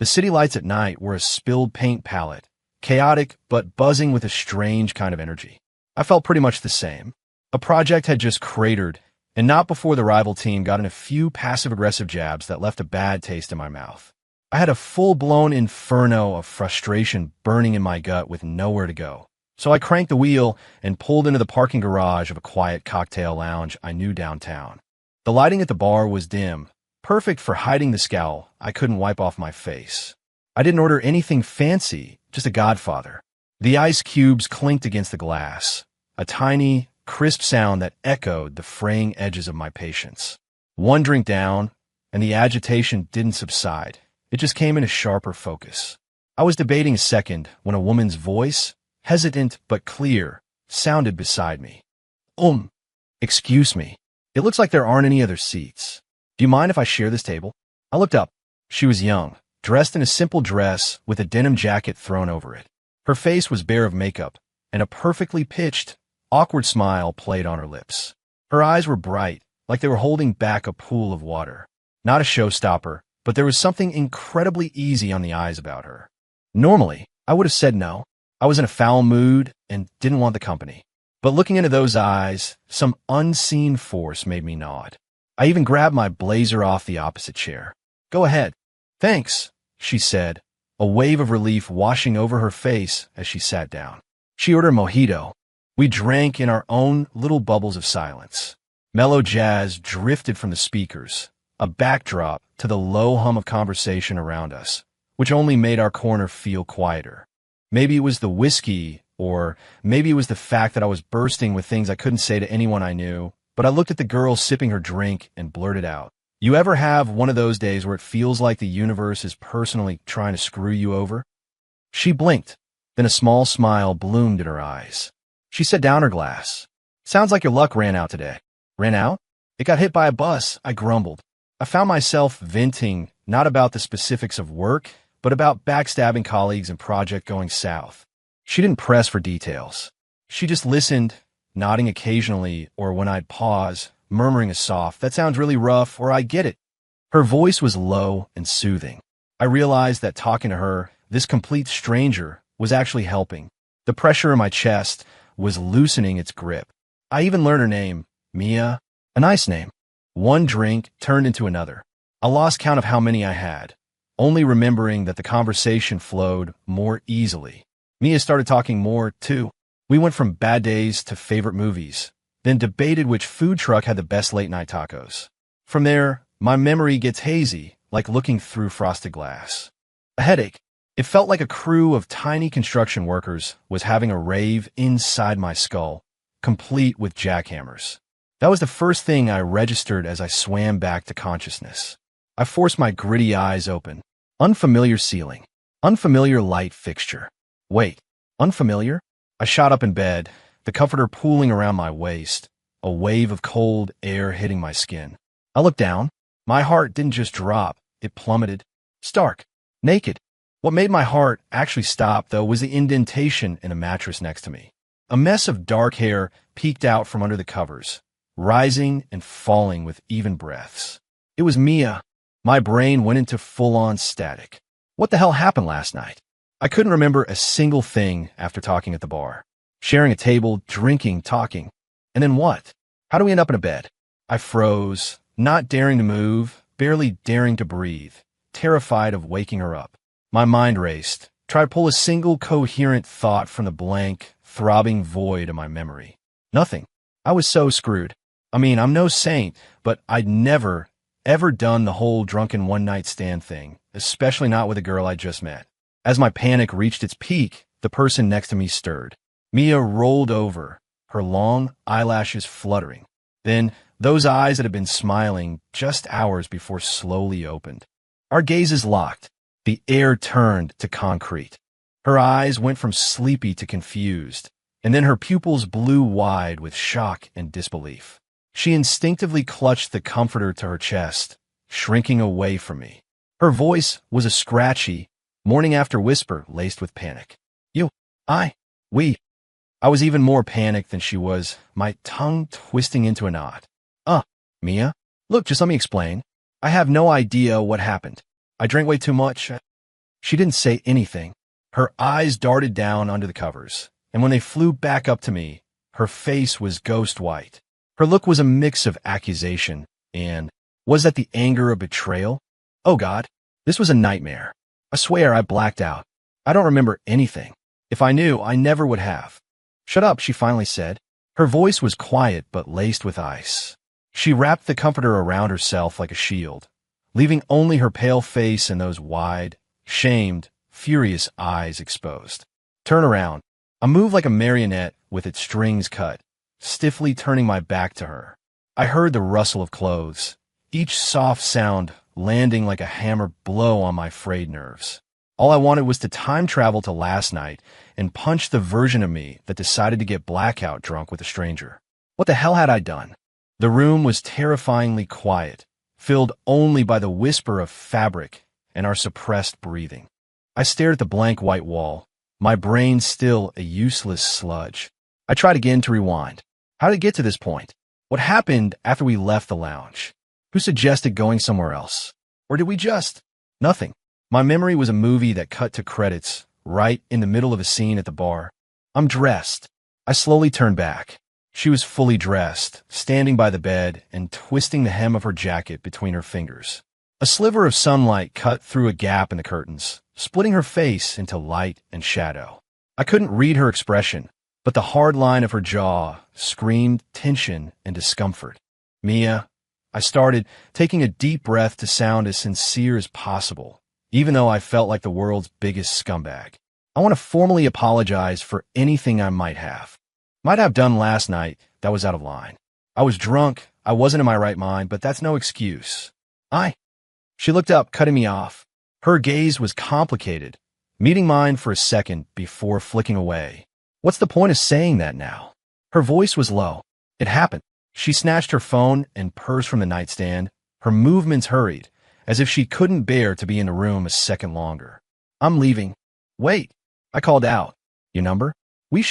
The city lights at night were a spilled paint palette, chaotic but buzzing with a strange kind of energy. I felt pretty much the same. A project had just cratered, and not before the rival team got in a few passive-aggressive jabs that left a bad taste in my mouth. I had a full-blown inferno of frustration burning in my gut with nowhere to go. So I cranked the wheel and pulled into the parking garage of a quiet cocktail lounge I knew downtown. The lighting at the bar was dim, perfect for hiding the scowl I couldn't wipe off my face. I didn't order anything fancy, just a Godfather. The ice cubes clinked against the glass, a tiny, crisp sound that echoed the fraying edges of my patience. One drink down, and the agitation didn't subside. It just came in a sharper focus. I was debating a second when a woman's voice, hesitant but clear, sounded beside me. Excuse me. It looks like there aren't any other seats. Do you mind if I share this table? I looked up. She was young, dressed in a simple dress with a denim jacket thrown over it. Her face was bare of makeup, and a perfectly pitched, awkward smile played on her lips. Her eyes were bright, like they were holding back a pool of water. Not a showstopper, but there was something incredibly easy on the eyes about her. Normally, I would have said no. I was in a foul mood and didn't want the company. But looking into those eyes, some unseen force made me nod. I even grabbed my blazer off the opposite chair. Go ahead. Thanks, she said, a wave of relief washing over her face as she sat down. She ordered a mojito. We drank in our own little bubbles of silence. Mellow jazz drifted from the speakers, a backdrop to the low hum of conversation around us, which only made our corner feel quieter. Maybe it was the whiskey, or maybe it was the fact that I was bursting with things I couldn't say to anyone I knew, but I looked at the girl sipping her drink and blurted out, "You ever have one of those days where it feels like the universe is personally trying to screw you over?" She blinked, then a small smile bloomed in her eyes. She set down her glass. "Sounds like your luck ran out today." "Ran out?" "It got hit by a bus," I grumbled. I found myself venting not about the specifics of work, but about backstabbing colleagues and project going south. She didn't press for details. She just listened, nodding occasionally, or when I'd pause, murmuring a soft, "That sounds really rough," or "I get it." Her voice was low and soothing. I realized that talking to her, this complete stranger, was actually helping. The pressure in my chest was loosening its grip. I even learned her name, Mia, a nice name. One drink turned into another. I lost count of how many I had, only remembering that the conversation flowed more easily. Mia started talking more, too. We went from bad days to favorite movies, then debated which food truck had the best late-night tacos. From there, my memory gets hazy, like looking through frosted glass. A headache. It felt like a crew of tiny construction workers was having a rave inside my skull, complete with jackhammers. That was the first thing I registered as I swam back to consciousness. I forced my gritty eyes open. Unfamiliar ceiling. Unfamiliar light fixture. Wait, unfamiliar? I shot up in bed, the comforter pooling around my waist, a wave of cold air hitting my skin. I looked down. My heart didn't just drop, it plummeted. Stark. Naked. What made my heart actually stop, though, was the indentation in a mattress next to me. A mess of dark hair peeked out from under the covers, rising and falling with even breaths. It was Mia. My brain went into full-on static. What the hell happened last night? I couldn't remember a single thing after talking at the bar. Sharing a table, drinking, talking. And then what? How do we end up in a bed? I froze, not daring to move, barely daring to breathe, terrified of waking her up. My mind raced, tried to pull a single coherent thought from the blank, throbbing void of my memory. Nothing. I was so screwed. I mean, I'm no saint, but I'd never, ever done the whole drunken one-night stand thing, especially not with a girl I just met. As my panic reached its peak, the person next to me stirred. Mia rolled over, her long eyelashes fluttering. Then, those eyes that had been smiling just hours before slowly opened. Our gazes locked. The air turned to concrete. Her eyes went from sleepy to confused, and then her pupils blew wide with shock and disbelief. She instinctively clutched the comforter to her chest, shrinking away from me. Her voice was a scratchy, morning-after whisper laced with panic. "You, we." I was even more panicked than she was, my tongue twisting into a knot. Mia? Look, just let me explain. I have no idea what happened. I drank way too much. She didn't say anything. Her eyes darted down under the covers, and when they flew back up to me, her face was ghost white. Her look was a mix of accusation and, was that the anger of betrayal? Oh God, this was a nightmare. I swear I blacked out. I don't remember anything. If I knew, I never would have. Shut up, she finally said. Her voice was quiet but laced with ice. She wrapped the comforter around herself like a shield, leaving only her pale face and those wide, shamed, furious eyes exposed. Turn around. I moved like a marionette with its strings cut, stiffly turning my back to her. I heard the rustle of clothes, each soft sound landing like a hammer blow on my frayed nerves. All I wanted was to time travel to last night and punch the version of me that decided to get blackout drunk with a stranger. What the hell had I done? The room was terrifyingly quiet, filled only by the whisper of fabric and our suppressed breathing. I stared at the blank white wall, my brain still a useless sludge. I tried again to rewind. How did it get to this point? What happened after we left the lounge? Who suggested going somewhere else? Or did we just? Nothing. My memory was a movie that cut to credits, right in the middle of a scene at the bar. I'm dressed. I slowly turned back. She was fully dressed, standing by the bed and twisting the hem of her jacket between her fingers. A sliver of sunlight cut through a gap in the curtains, splitting her face into light and shadow. I couldn't read her expression, but the hard line of her jaw screamed tension and discomfort. Mia, I started, taking a deep breath to sound as sincere as possible, even though I felt like the world's biggest scumbag. I want to formally apologize for anything I might have done last night that was out of line. I was drunk, I wasn't in my right mind, but that's no excuse. She looked up, cutting me off. Her gaze was complicated, meeting mine for a second before flicking away. What's the point of saying that now? Her voice was low. It happened. She snatched her phone and purse from the nightstand, her movements hurried, as if she couldn't bear to be in the room a second longer. I'm leaving. Wait, I called out. Your number? We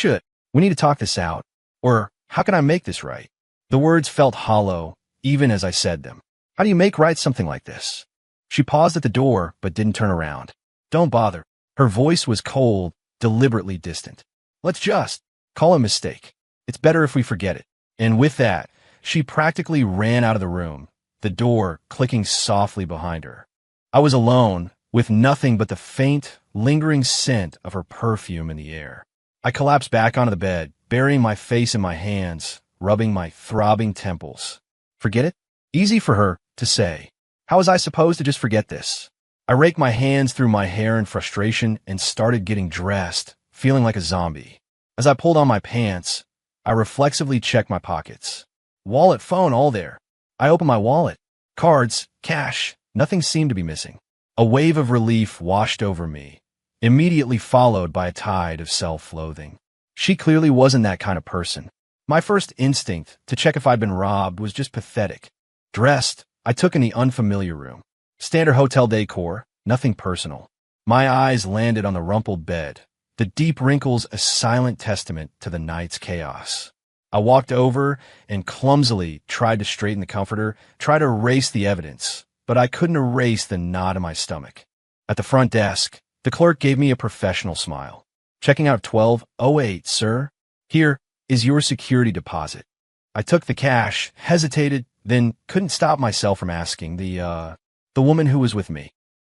need to talk this out. Or, how can I make this right? The words felt hollow, even as I said them. How do you make right something like this? She paused at the door, but didn't turn around. Don't bother. Her voice was cold, deliberately distant. Let's just call a mistake. It's better if we forget it. And with that, she practically ran out of the room, the door clicking softly behind her. I was alone, with nothing but the faint, lingering scent of her perfume in the air. I collapsed back onto the bed, burying my face in my hands, rubbing my throbbing temples. Forget it? Easy for her to say. How was I supposed to just forget this? I raked my hands through my hair in frustration and started getting dressed, feeling like a zombie. As I pulled on my pants, I reflexively checked my pockets. Wallet, phone, all there. I opened my wallet. Cards, cash, nothing seemed to be missing. A wave of relief washed over me, immediately followed by a tide of self-loathing. She clearly wasn't that kind of person. My first instinct to check if I'd been robbed was just pathetic. Dressed, I took in the unfamiliar room. Standard hotel decor, nothing personal. My eyes landed on the rumpled bed, the deep wrinkles a silent testament to the night's chaos. I walked over and clumsily tried to straighten the comforter, tried to erase the evidence, but I couldn't erase the knot in my stomach. At the front desk, the clerk gave me a professional smile. Checking out 1208, sir. Here is your security deposit. I took the cash, hesitated, then couldn't stop myself from asking the woman who was with me.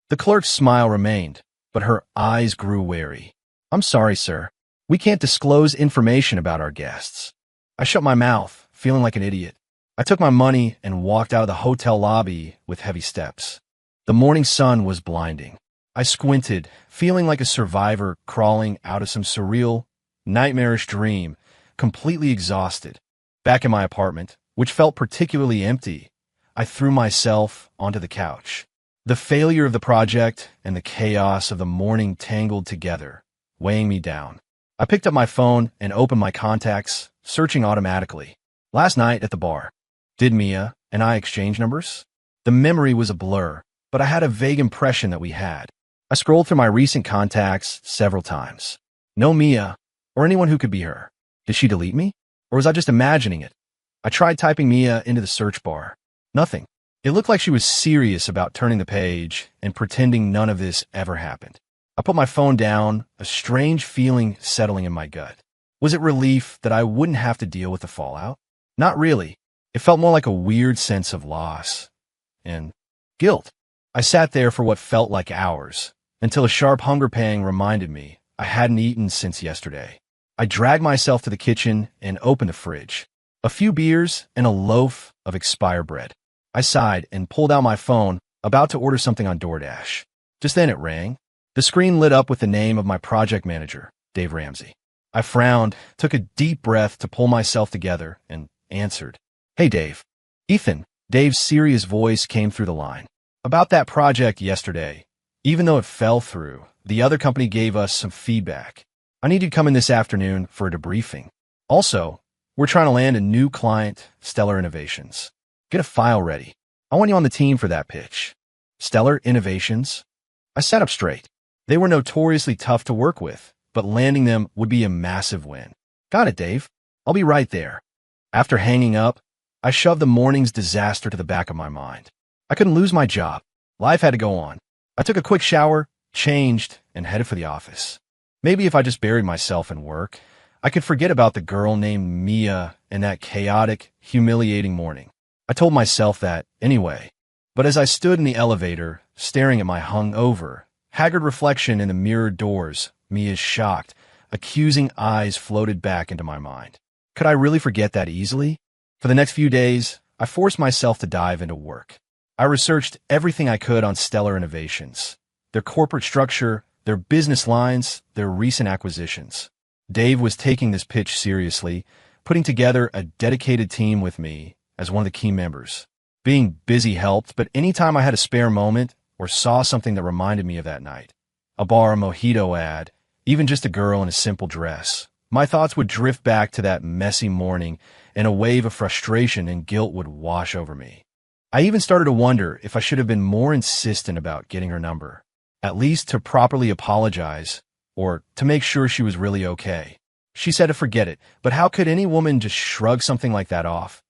The clerk's smile remained, but her eyes grew wary. I'm sorry, sir. We can't disclose information about our guests. I shut my mouth, feeling like an idiot. I took my money and walked out of the hotel lobby with heavy steps. The morning sun was blinding. I squinted, feeling like a survivor crawling out of some surreal, nightmarish dream, completely exhausted. Back in my apartment, which felt particularly empty, I threw myself onto the couch. The failure of the project and the chaos of the morning tangled together, weighing me down. I picked up my phone and opened my contacts, searching automatically. Last night at the bar, did Mia and I exchange numbers? The memory was a blur, but I had a vague impression that we had. I scrolled through my recent contacts several times. No Mia, or anyone who could be her. Did she delete me? Or was I just imagining it? I tried typing Mia into the search bar. Nothing. It looked like she was serious about turning the page and pretending none of this ever happened. I put my phone down, a strange feeling settling in my gut. Was it relief that I wouldn't have to deal with the fallout? Not really. It felt more like a weird sense of loss and guilt. I sat there for what felt like hours, until a sharp hunger pang reminded me I hadn't eaten since yesterday. I dragged myself to the kitchen and opened the fridge. A few beers and a loaf of expired bread. I sighed and pulled out my phone, about to order something on DoorDash. Just then it rang. The screen lit up with the name of my project manager, Dave Ramsey. I frowned, took a deep breath to pull myself together, and answered. "Hey, Dave." "Ethan." Dave's serious voice came through the line. "About that project yesterday. Even though it fell through, the other company gave us some feedback. I need you to come in this afternoon for a debriefing. Also, we're trying to land a new client, Stellar Innovations. Get a file ready. I want you on the team for that pitch." Stellar Innovations? I sat up straight. They were notoriously tough to work with, but landing them would be a massive win. "Got it, Dave. I'll be right there." After hanging up, I shoved the morning's disaster to the back of my mind. I couldn't lose my job. Life had to go on. I took a quick shower, changed, and headed for the office. Maybe if I just buried myself in work, I could forget about the girl named Mia and that chaotic, humiliating morning. I told myself that anyway. But as I stood in the elevator, staring at my hung-over, haggard reflection in the mirrored doors, Mia's shocked, accusing eyes floated back into my mind. Could I really forget that easily? For the next few days, I forced myself to dive into work. I researched everything I could on Stellar Innovations, their corporate structure, their business lines, their recent acquisitions. Dave was taking this pitch seriously, putting together a dedicated team with me as one of the key members. Being busy helped, but anytime I had a spare moment or saw something that reminded me of that night, a bar mojito ad, even just a girl in a simple dress, my thoughts would drift back to that messy morning, and a wave of frustration and guilt would wash over me. I even started to wonder if I should have been more insistent about getting her number, at least to properly apologize or to make sure she was really okay. She said to forget it, but how could any woman just shrug something like that off?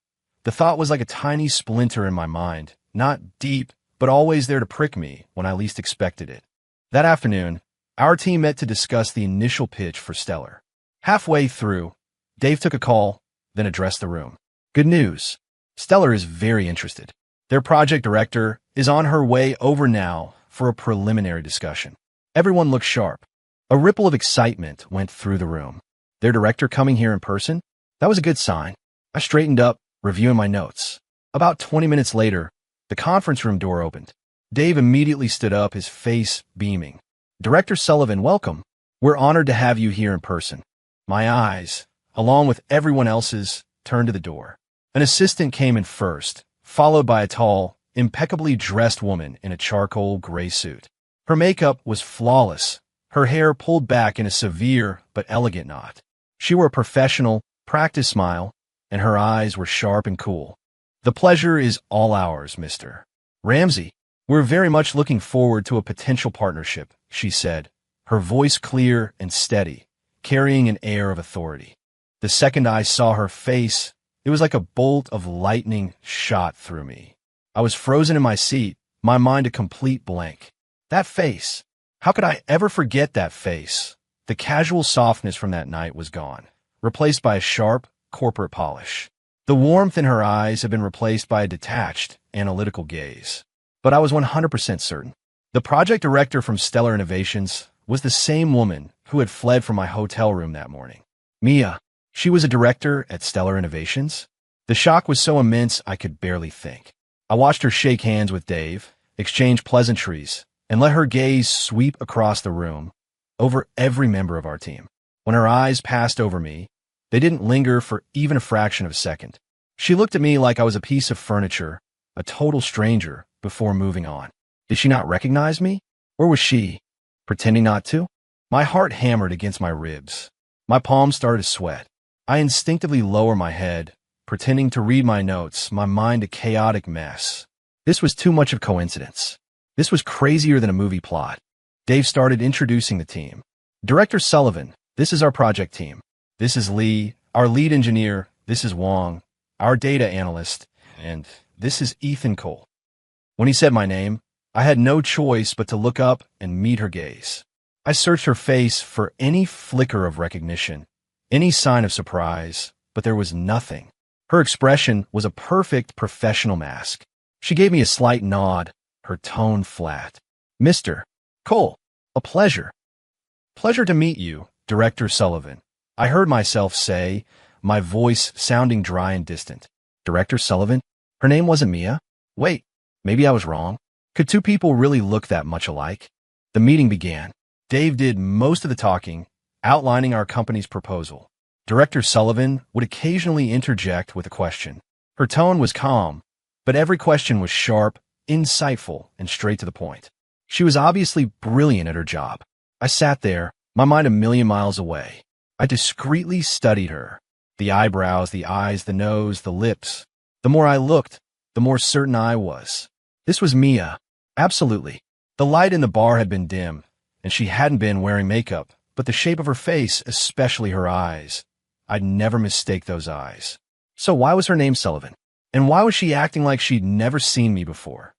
The thought was like a tiny splinter in my mind, not deep, but always there to prick me when I least expected it. That afternoon, our team met to discuss the initial pitch for Stellar. Halfway through, Dave took a call, then addressed the room. "Good news. Stellar is very interested. Their project director is on her way over now for a preliminary discussion." Everyone looked sharp. A ripple of excitement went through the room. Their director coming here in person? That was a good sign. I straightened up, reviewing my notes. About 20 minutes later, the conference room door opened. Dave immediately stood up, his face beaming. "Director Sullivan, welcome. We're honored to have you here in person." My eyes, along with everyone else's, turned to the door. An assistant came in first, followed by a tall, impeccably dressed woman in a charcoal gray suit. Her makeup was flawless, her hair pulled back in a severe but elegant knot. She wore a professional, practiced smile, and her eyes were sharp and cool. "The pleasure is all ours, Mr. Ramsey. We're very much looking forward to a potential partnership," she said, her voice clear and steady, carrying an air of authority. The second I saw her face, it was like a bolt of lightning shot through me. I was frozen in my seat, my mind a complete blank. That face. How could I ever forget that face? The casual softness from that night was gone, replaced by a sharp, corporate polish. The warmth in her eyes had been replaced by a detached, analytical gaze. But I was 100% certain. The project director from Stellar Innovations was the same woman who had fled from my hotel room that morning. Mia. She was a director at Stellar Innovations? The shock was so immense I could barely think. I watched her shake hands with Dave, exchange pleasantries, and let her gaze sweep across the room, over every member of our team. When her eyes passed over me, they didn't linger for even a fraction of a second. She looked at me like I was a piece of furniture, a total stranger, before moving on. Did she not recognize me? Or was she pretending not to? My heart hammered against my ribs. My palms started to sweat. I instinctively lowered my head, pretending to read my notes, my mind a chaotic mess. This was too much of coincidence. This was crazier than a movie plot. Dave started introducing the team. "Director Sullivan, this is our project team. This is Lee, our lead engineer. This is Wong, our data analyst. And this is Ethan Cole, When he said my name, I had no choice but to look up and meet her gaze. I searched her face for any flicker of recognition, any sign of surprise, but there was nothing. Her expression was a perfect professional mask. She gave me a slight nod, her tone flat. Mr. Cole, a pleasure. Pleasure to meet you, Director Sullivan. I heard myself say, my voice sounding dry and distant. Director Sullivan? Her name wasn't Mia? Wait, maybe I was wrong. Could two people really look that much alike? The meeting began. Dave did most of the talking, outlining our company's proposal. Director Sullivan would occasionally interject with a question. Her tone was calm, but every question was sharp, insightful, and straight to the point. She was obviously brilliant at her job. I sat there, my mind a million miles away. I discreetly studied her. The eyebrows, the eyes, the nose, the lips. The more I looked, the more certain I was. This was Mia. Absolutely. The light in the bar had been dim, and she hadn't been wearing makeup, but the shape of her face, especially her eyes. I'd never mistake those eyes. So why was her name Sullivan? And why was she acting like she'd never seen me before?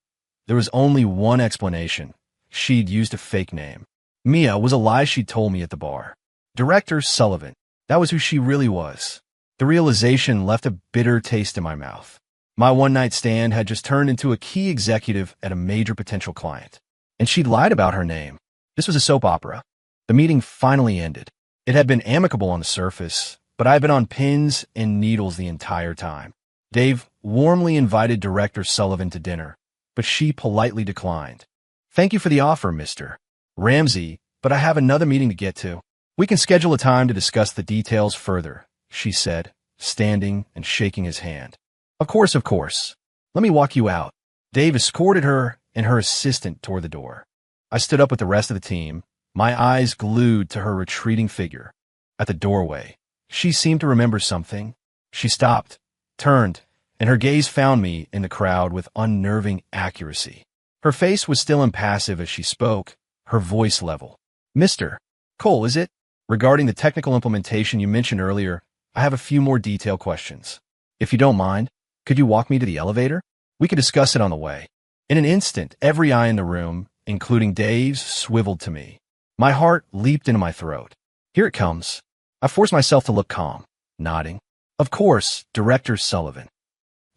There was only one explanation. She'd used a fake name. Mia was a lie she'd told me at the bar. Director Sullivan. That was who she really was. The realization left a bitter taste in my mouth. My one-night stand had just turned into a key executive at a major potential client. And she'd lied about her name. This was a soap opera. The meeting finally ended. It had been amicable on the surface, but I had been on pins and needles the entire time. Dave warmly invited Director Sullivan to dinner, but she politely declined. Thank you for the offer, Mr. Ramsey, but I have another meeting to get to. We can schedule a time to discuss the details further, she said, standing and shaking his hand. Of course, of course. Let me walk you out. Dave escorted her and her assistant toward the door. I stood up with the rest of the team, my eyes glued to her retreating figure. At the doorway, she seemed to remember something. She stopped, turned, and her gaze found me in the crowd with unnerving accuracy. Her face was still impassive as she spoke, her voice level. Mr. Cole, is it? Regarding the technical implementation you mentioned earlier, I have a few more detailed questions. If you don't mind, could you walk me to the elevator? We could discuss it on the way. In an instant, every eye in the room, including Dave's, swiveled to me. My heart leaped into my throat. Here it comes. I forced myself to look calm, nodding. Of course, Director Sullivan.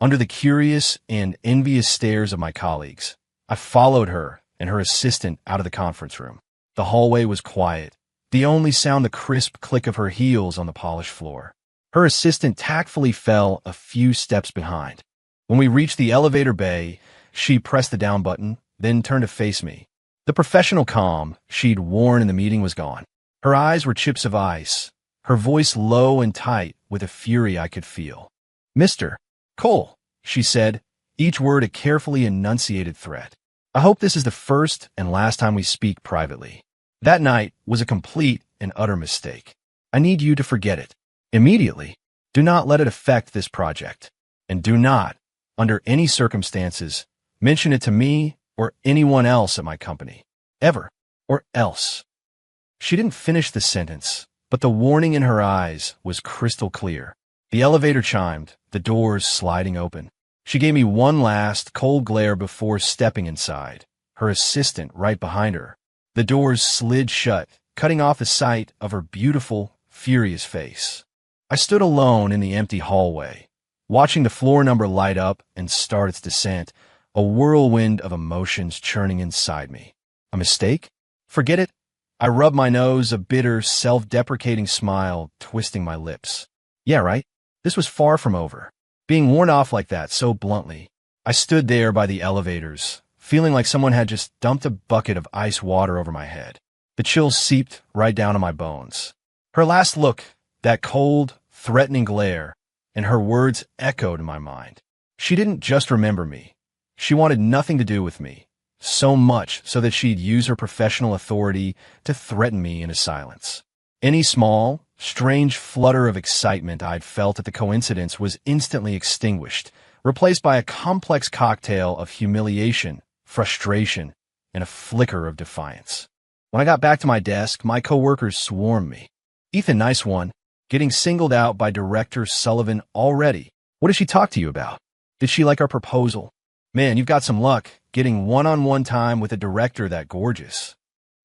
Under the curious and envious stares of my colleagues, I followed her and her assistant out of the conference room. The hallway was quiet, the only sound the crisp click of her heels on the polished floor. Her assistant tactfully fell a few steps behind. When we reached the elevator bay, she pressed the down button, then turned to face me. The professional calm she'd worn in the meeting was gone. Her eyes were chips of ice, her voice low and tight with a fury I could feel. Mr. Cole, she said, each word a carefully enunciated threat. I hope this is the first and last time we speak privately. That night was a complete and utter mistake. I need you to forget it. Immediately. Do not let it affect this project. And do not, under any circumstances, mention it to me or anyone else at my company. Ever. Or else. She didn't finish the sentence, but the warning in her eyes was crystal clear. The elevator chimed, the doors sliding open. She gave me one last, cold glare before stepping inside, her assistant right behind her. The doors slid shut, cutting off the sight of her beautiful, furious face. I stood alone in the empty hallway, watching the floor number light up and start its descent, a whirlwind of emotions churning inside me. A mistake? Forget it. I rubbed my nose, a bitter, self-deprecating smile twisting my lips. Yeah, right. This was far from over. Being warned off like that so bluntly, I stood there by the elevators, feeling like someone had just dumped a bucket of ice water over my head. The chills seeped right down to my bones. Her last look, that cold, threatening glare, and her words echoed in my mind. She didn't just remember me. She wanted nothing to do with me, so much so that she'd use her professional authority to threaten me into silence. Any small, strange flutter of excitement I'd felt at the coincidence was instantly extinguished, replaced by a complex cocktail of humiliation, frustration, and a flicker of defiance. When I got back to my desk, my coworkers swarmed me. Ethan, nice one. Getting singled out by Director Sullivan already. What did she talk to you about? Did she like our proposal? Man, you've got some luck. getting one-on-one time with a director that gorgeous.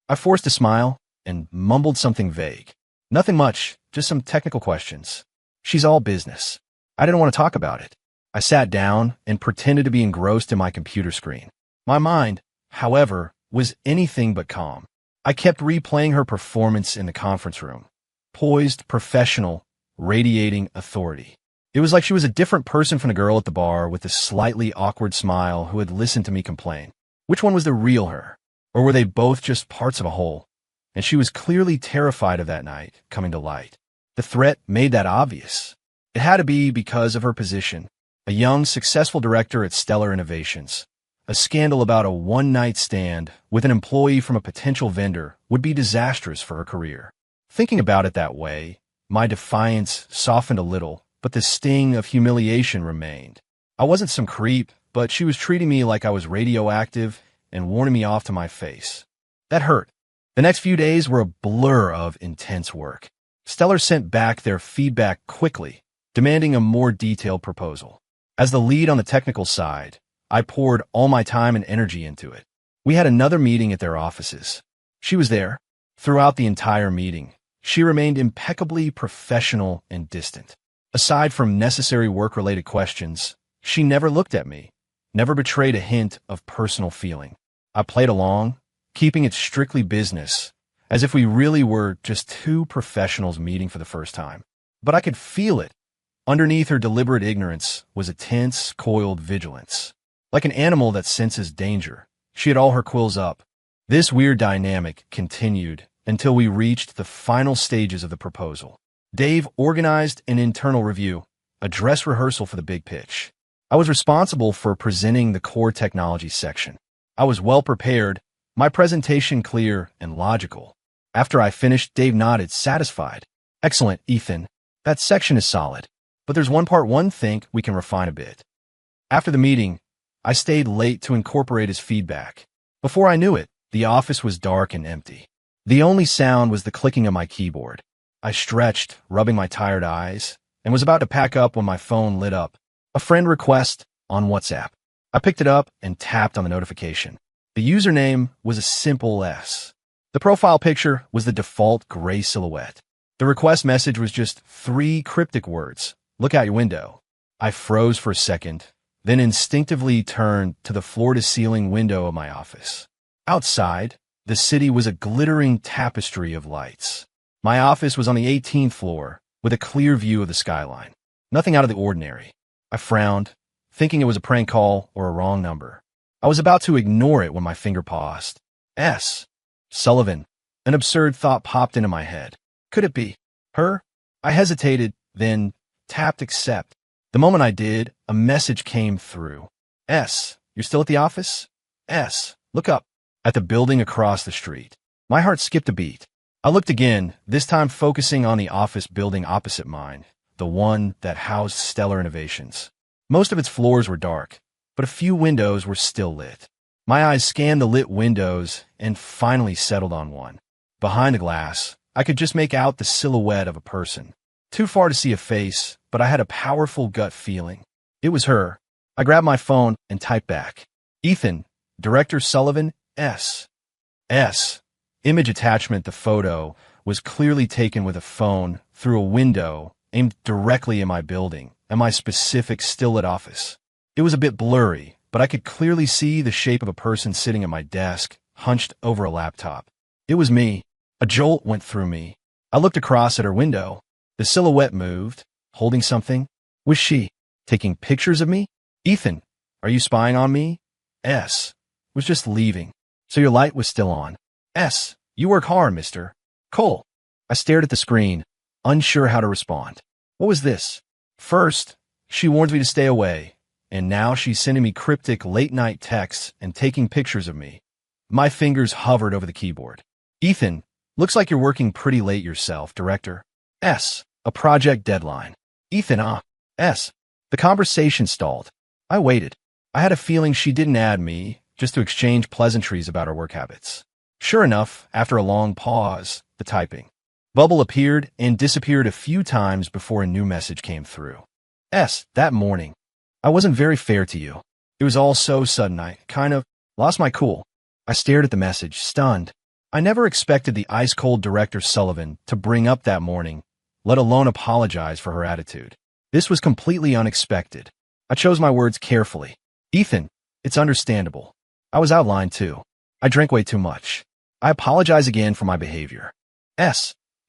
I forced a smile and mumbled something vague. Nothing much, just some technical questions. She's all business. I didn't want to talk about it. I sat down and pretended to be engrossed in my computer screen. My mind, however, was anything but calm. I kept replaying her performance in the conference room. Poised, professional, radiating authority. It was like she was a different person from the girl at the bar with the slightly awkward smile who had listened to me complain. Which one was the real her? Or were they both just parts of a whole? And she was clearly terrified of that night coming to light. The threat made that obvious. It had to be because of her position. A young, successful director at Stellar Innovations. A scandal about a one-night stand with an employee from a potential vendor would be disastrous for her career. Thinking about it that way, my defiance softened a little, but the sting of humiliation remained. I wasn't some creep, but she was treating me like I was radioactive and warning me off to my face. That hurt. The next few days were a blur of intense work. Stellar sent back their feedback quickly, demanding a more detailed proposal. As the lead on the technical side, I poured all my time and energy into it. We had another meeting at their offices. She was there. Throughout the entire meeting, she remained impeccably professional and distant. Aside from necessary work-related questions, she never looked at me, never betrayed a hint of personal feeling. I played along, keeping it strictly business, as if we really were just two professionals meeting for the first time. But I could feel it. Underneath her deliberate ignorance was a tense, coiled vigilance. Like an animal that senses danger, she had all her quills up. This weird dynamic continued until we reached the final stages of the proposal. Dave organized an internal review, a dress rehearsal for the big pitch. I was responsible for presenting the core technology section. I was well prepared, my presentation clear and logical. After I finished, Dave nodded, satisfied. Excellent, Ethan. That section is solid. But there's one think we can refine a bit. After the meeting, I stayed late to incorporate his feedback. Before I knew it, the office was dark and empty. The only sound was the clicking of my keyboard. I stretched, rubbing my tired eyes, and was about to pack up when my phone lit up. A friend request on WhatsApp. I picked it up and tapped on the notification. The username was a simple S. The profile picture was the default gray silhouette. The request message was just 3 cryptic words. Look out your window. I froze for a second, then instinctively turned to the floor-to-ceiling window of my office. Outside, the city was a glittering tapestry of lights. My office was on the 18th floor, with a clear view of the skyline. Nothing out of the ordinary. I frowned, thinking it was a prank call or a wrong number. I was about to ignore it when my finger paused. S. Sullivan. An absurd thought popped into my head. Could it be her? I hesitated, then tapped accept. The moment I did, a message came through. S. You're still at the office? S. Look up. At the building across the street. My heart skipped a beat. I looked again, this time focusing on the office building opposite mine, the one that housed Stellar Innovations. Most of its floors were dark, but a few windows were still lit. My eyes scanned the lit windows and finally settled on one. Behind the glass, I could just make out the silhouette of a person. Too far to see a face, but I had a powerful gut feeling. It was her. I grabbed my phone and typed back. Ethan, Director Sullivan, S. S. Image attachment. The photo was clearly taken with a phone through a window aimed directly in my building and my specific still-lit office. It was a bit blurry, but I could clearly see the shape of a person sitting at my desk, hunched over a laptop. It was me. A jolt went through me. I looked across at her window. The silhouette moved, holding something. Was she taking pictures of me? Ethan, are you spying on me? S. Was just leaving. So your light was still on. S. You work hard, Mr. Cole. I stared at the screen, unsure how to respond. What was this? First, she warned me to stay away, and now she's sending me cryptic late-night texts and taking pictures of me. My fingers hovered over the keyboard. Ethan, looks like you're working pretty late yourself, Director. S. A project deadline. Ethan, S. The conversation stalled. I waited. I had a feeling she didn't add me, just to exchange pleasantries about her work habits. Sure enough, after a long pause, the typing bubble appeared and disappeared a few times before a new message came through. S. That morning, I wasn't very fair to you. It was all so sudden. I kind of Lost my cool. I stared at the message, stunned. I never expected the ice-cold director Sullivan to bring up that morning, let alone apologize for her attitude. This was completely unexpected. I chose my words carefully. Ethan, it's understandable. I was outlined too. I drank way too much. I apologize again for my behavior.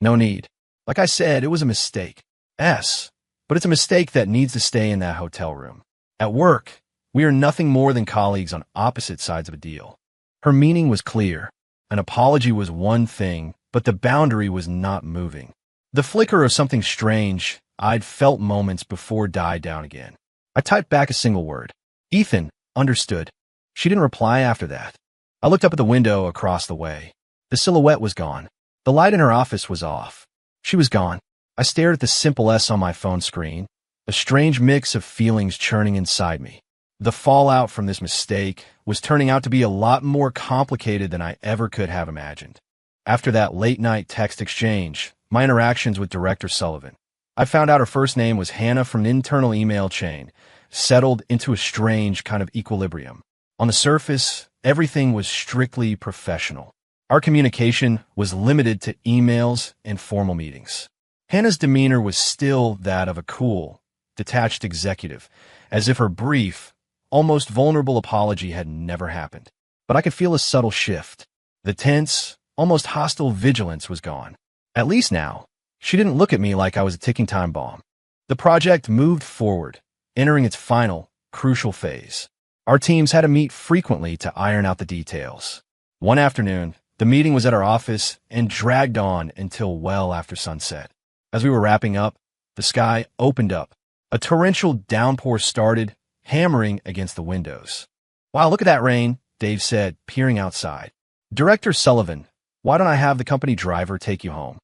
No need. Like I said, it was a mistake. But it's a mistake that needs to stay in that hotel room. At work, we are nothing more than colleagues on opposite sides of a deal. Her meaning was clear. An apology was one thing, but the boundary was not moving. The flicker of something strange I'd felt moments before died down again. I typed back a single word. Ethan, understood. She didn't reply after that. I looked up at the window across the way. The silhouette was gone. The light in her office was off. She was gone. I stared at the simple S on my phone screen, a strange mix of feelings churning inside me. The fallout from this mistake was turning out to be a lot more complicated than I ever could have imagined. After that late-night text exchange, my interactions with Director Sullivan, I found out her first name was Hannah from an internal email chain, settled into a strange kind of equilibrium. On the surface, everything was strictly professional. Our communication was limited to emails and formal meetings. Hannah's demeanor was still that of a cool, detached executive, as if her brief, almost vulnerable apology had never happened. But I could feel a subtle shift. The tense, almost hostile vigilance was gone. At least now, she didn't look at me like I was a ticking time bomb. The project moved forward, entering its final, crucial phase. Our teams had to meet frequently to iron out the details. One afternoon, the meeting was at our office and dragged on until well after sunset. As we were wrapping up, the sky opened up. A torrential downpour started, hammering against the windows. "Wow, look at that rain," Dave said, peering outside. "Director Sullivan, why don't I have the company driver take you home?"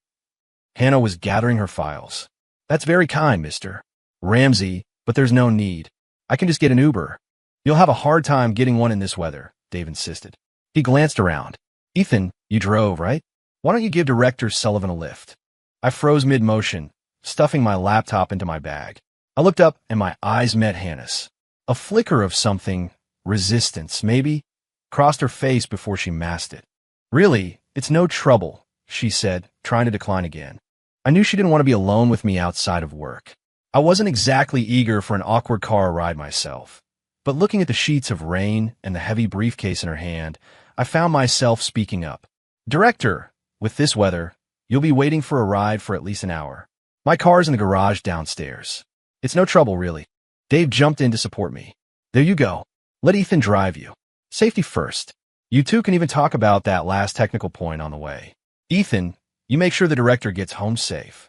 Hannah was gathering her files. "That's very kind, Mr. Ramsey, but there's no need. I can just get an Uber." "You'll have a hard time getting one in this weather," Dave insisted. He glanced around. "Ethan, you drove, right? Why don't you give Director Sullivan a lift?" I froze mid-motion, stuffing my laptop into my bag. I looked up and my eyes met Hannah's. A flicker of something, resistance maybe, crossed her face before she masked it. "Really, it's no trouble," she said, trying to decline again. I knew she didn't want to be alone with me outside of work. I wasn't exactly eager for an awkward car ride myself, but looking at the sheets of rain and the heavy briefcase in her hand, I found myself speaking up. "Director, with this weather, you'll be waiting for a ride for at least an hour. My car's in the garage downstairs. It's no trouble, really." Dave jumped in to support me. "There you go. Let Ethan drive you. Safety first. You two can even talk about that last technical point on the way. Ethan, you make sure the director gets home safe."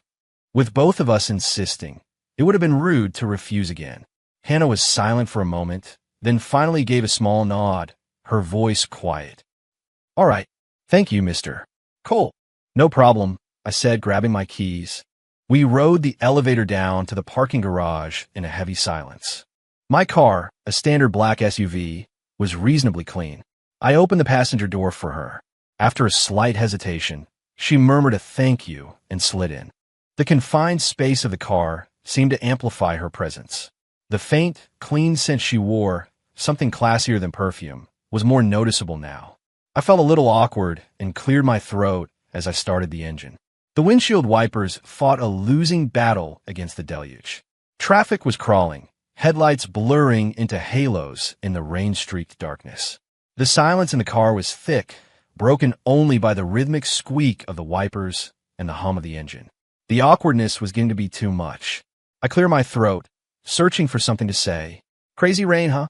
With both of us insisting, it would have been rude to refuse again. Hannah was silent for a moment, then finally gave a small nod, her voice quiet. "All right. Thank you, Mr. Cole." "No problem," I said, grabbing my keys. We rode the elevator down to the parking garage in a heavy silence. My car, a standard black SUV, was reasonably clean. I opened the passenger door for her. After a slight hesitation, she murmured a thank you and slid in. The confined space of the car seemed to amplify her presence. The faint, clean scent she wore, something classier than perfume, was more noticeable now. I felt a little awkward and cleared my throat as I started the engine. The windshield wipers fought a losing battle against the deluge. Traffic was crawling, headlights blurring into halos in the rain-streaked darkness. The silence in the car was thick, broken only by the rhythmic squeak of the wipers and the hum of the engine. The awkwardness was getting to be too much. I cleared my throat, searching for something to say. "Crazy rain, huh?"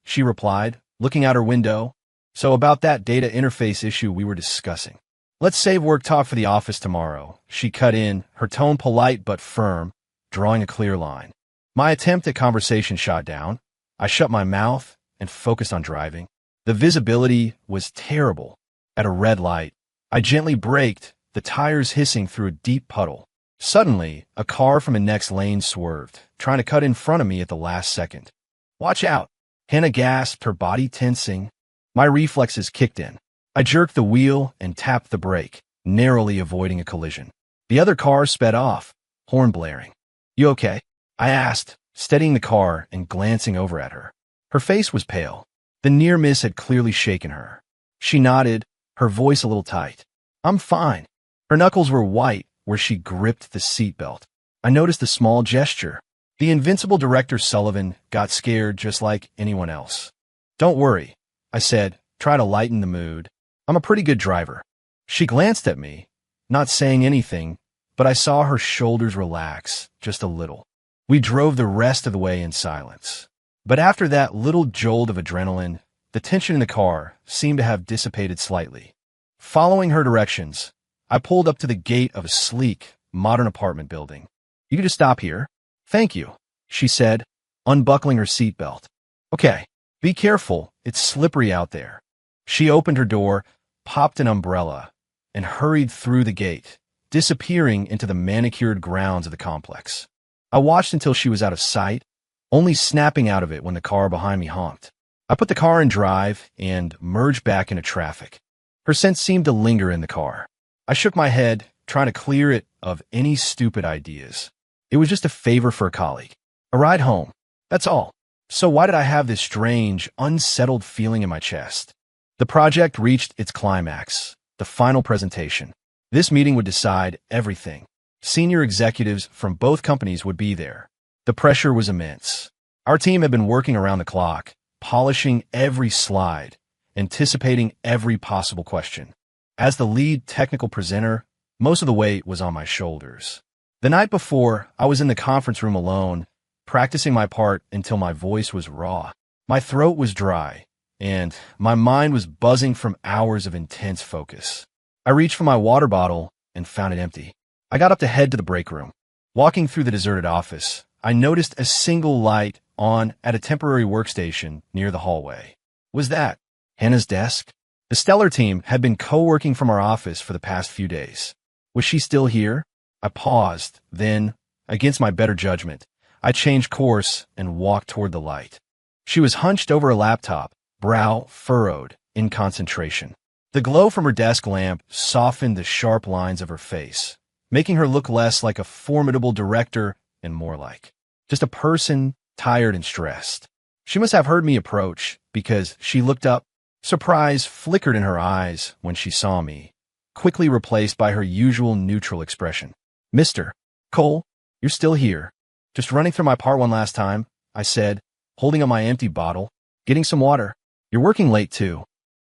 She replied, looking out her window. "So about that data interface issue we were discussing. Let's save work talk for the office tomorrow," she cut in, her tone polite but firm, drawing a clear line. My attempt at conversation shot down. I shut my mouth and focused on driving. The visibility was terrible. At a red light, I gently braked, the tires hissing through a deep puddle. Suddenly, a car from the next lane swerved, trying to cut in front of me at the last second. "Watch out!" Hannah gasped, her body tensing. My reflexes kicked in. I jerked the wheel and tapped the brake, narrowly avoiding a collision. The other car sped off, horn blaring. "You okay?" I asked, steadying the car and glancing over at her. Her face was pale. The near miss had clearly shaken her. She nodded, her voice a little tight. I'm fine. Her knuckles were white where she gripped the seatbelt. I noticed the small gesture. The invincible director Sullivan got scared just like anyone else. Don't worry, I said, try to lighten the mood. I'm a pretty good driver. She glanced at me, not saying anything, but I saw her shoulders relax just a little. We drove the rest of the way in silence. But after that little jolt of adrenaline, the tension in the car seemed to have dissipated slightly. Following her directions, I pulled up to the gate of a sleek, modern apartment building. You can just stop here. Thank you, she said, unbuckling her seatbelt. Okay, be careful, it's slippery out there. She opened her door, popped an umbrella, and hurried through the gate, disappearing into the manicured grounds of the complex. I watched until she was out of sight, only snapping out of it when the car behind me honked. I put the car in drive and merged back into traffic. Her scent seemed to linger in the car. I shook my head, trying to clear it of any stupid ideas. It was just a favor for a colleague. A ride home. That's all. So why did I have this strange, unsettled feeling in my chest? The project reached its climax, the final presentation. This meeting would decide everything. Senior executives from both companies would be there. The pressure was immense. Our team had been working around the clock, polishing every slide, anticipating every possible question. As the lead technical presenter, most of the weight was on my shoulders. The night before, I was in the conference room alone, practicing my part until my voice was raw. My throat was dry, and my mind was buzzing from hours of intense focus. I reached for my water bottle and found it empty. I got up to head to the break room. Walking through the deserted office, I noticed a single light on at a temporary workstation near the hallway. Was that Hannah's desk? The Stellar team had been co-working from our office for the past few days. Was she still here? I paused, then, against my better judgment, I changed course and walked toward the light. She was hunched over a laptop, brow furrowed in concentration. The glow from her desk lamp softened the sharp lines of her face, making her look less like a formidable director and more like just a person tired and stressed. She must have heard me approach because she looked up. Surprise flickered in her eyes when she saw me, quickly replaced by her usual neutral expression. Mr. Cole, you're still here. Just running through my part one last time, I said, holding up my empty bottle. Getting some water. You're working late too.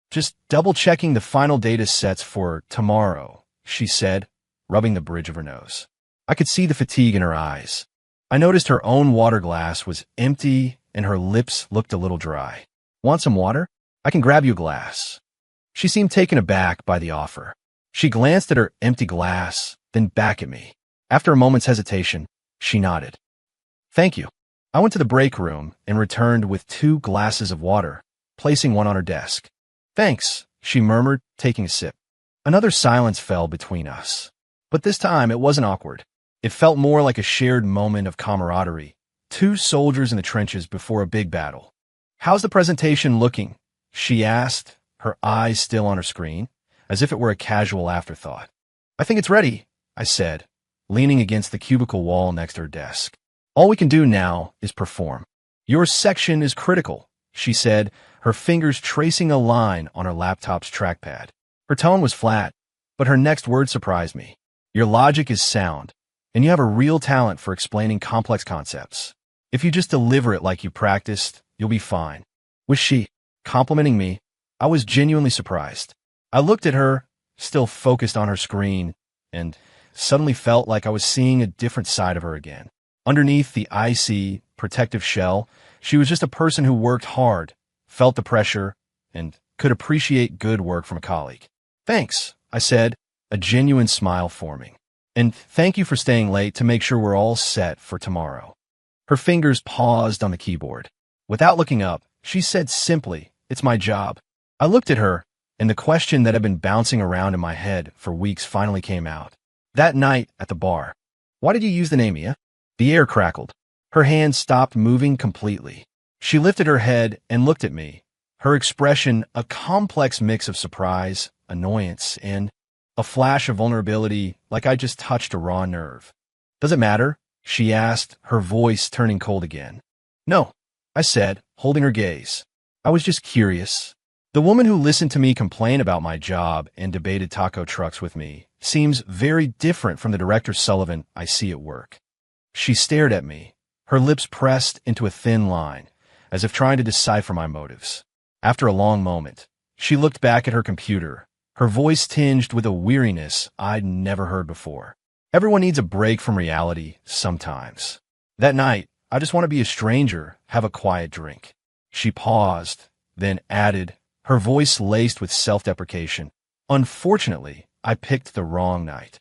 Just double-checking the final data sets for tomorrow, she said, rubbing the bridge of her nose. I could see the fatigue in her eyes. I noticed her own water glass was empty and her lips looked a little dry. Want some water? I can grab you a glass. She seemed taken aback by the offer. She glanced at her empty glass, then back at me. After a moment's hesitation, she nodded. Thank you. I went to the break room and returned with 2 glasses of water, placing one on her desk. Thanks, she murmured, taking a sip. Another silence fell between us. But this time it wasn't awkward. It felt more like a shared moment of camaraderie. 2 soldiers in the trenches before a big battle. How's the presentation looking? She asked, her eyes still on her screen, as if it were a casual afterthought. I think it's ready, I said, leaning against the cubicle wall next to her desk. All we can do now is perform. Your section is critical, she said, her fingers tracing a line on her laptop's trackpad. Her tone was flat, but her next word surprised me. Your logic is sound, and you have a real talent for explaining complex concepts. If you just deliver it like you practiced, you'll be fine. Was she complimenting me? I was genuinely surprised. I looked at her, still focused on her screen, and suddenly felt like I was seeing a different side of her again. Underneath the icy, protective shell, she was just a person who worked hard, felt the pressure, and could appreciate good work from a colleague. Thanks, I said, a genuine smile forming. And thank you for staying late to make sure we're all set for tomorrow. Her fingers paused on the keyboard. Without looking up, she said simply, it's my job. I looked at her, and the question that had been bouncing around in my head for weeks finally came out. That night at the bar. Why did you use the name Mia? The air crackled. Her hand stopped moving completely. She lifted her head and looked at me, her expression a complex mix of surprise, annoyance, and a flash of vulnerability like I just touched a raw nerve. Does it matter? She asked, her voice turning cold again. No, I said, holding her gaze. I was just curious. The woman who listened to me complain about my job and debated taco trucks with me seems very different from the director Sullivan I see at work. She stared at me, her lips pressed into a thin line, as if trying to decipher my motives. After a long moment, she looked back at her computer, her voice tinged with a weariness I'd never heard before. Everyone needs a break from reality sometimes. That night, I just want to be a stranger, have a quiet drink. She paused, then added, her voice laced with self-deprecation. Unfortunately, I picked the wrong night.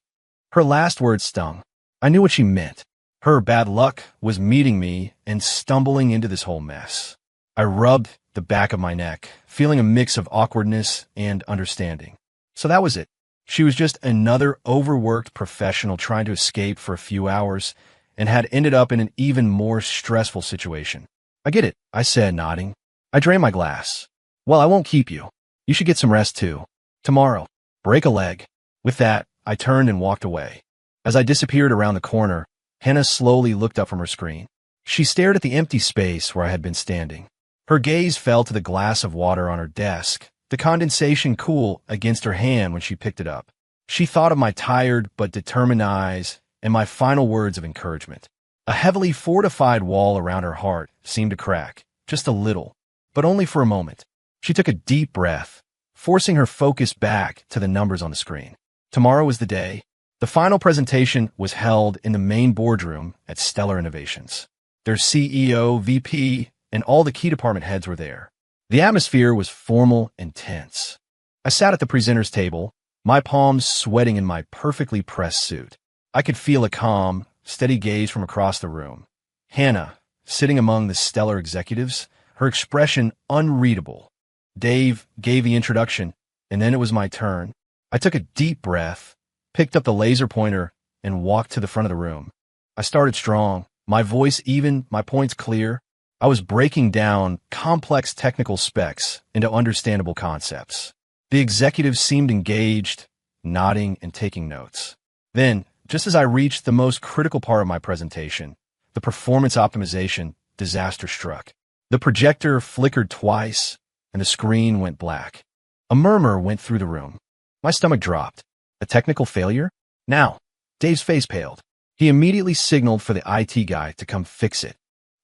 Her last words stung. I knew what she meant. Her bad luck was meeting me and stumbling into this whole mess. I rubbed the back of my neck, feeling a mix of awkwardness and understanding. So that was it. She was just another overworked professional trying to escape for a few hours and had ended up in an even more stressful situation. I get it, I said, nodding. I drained my glass. Well, I won't keep you. You should get some rest too. Tomorrow, break a leg. With that, I turned and walked away. As I disappeared around the corner, Hannah slowly looked up from her screen. She stared at the empty space where I had been standing. Her gaze fell to the glass of water on her desk, the condensation cool against her hand when she picked it up. She thought of my tired but determined eyes and my final words of encouragement. A heavily fortified wall around her heart seemed to crack, just a little, but only for a moment. She took a deep breath, forcing her focus back to the numbers on the screen. Tomorrow was the day. The final presentation was held in the main boardroom at Stellar Innovations. Their CEO, VP, and all the key department heads were there. The atmosphere was formal and tense. I sat at the presenter's table, my palms sweating in my perfectly pressed suit. I could feel a calm, steady gaze from across the room. Hannah, sitting among the Stellar executives, her expression unreadable. Dave gave the introduction, and then it was my turn. I took a deep breath, picked up the laser pointer, and walked to the front of the room. I started strong, my voice even, my points clear. I was breaking down complex technical specs into understandable concepts. The executives seemed engaged, nodding and taking notes. Then, just as I reached the most critical part of my presentation, the performance optimization, disaster struck. The projector flickered twice, and the screen went black. A murmur went through the room. My stomach dropped. A technical failure? Now, Dave's face paled. He immediately signaled for the IT guy to come fix it.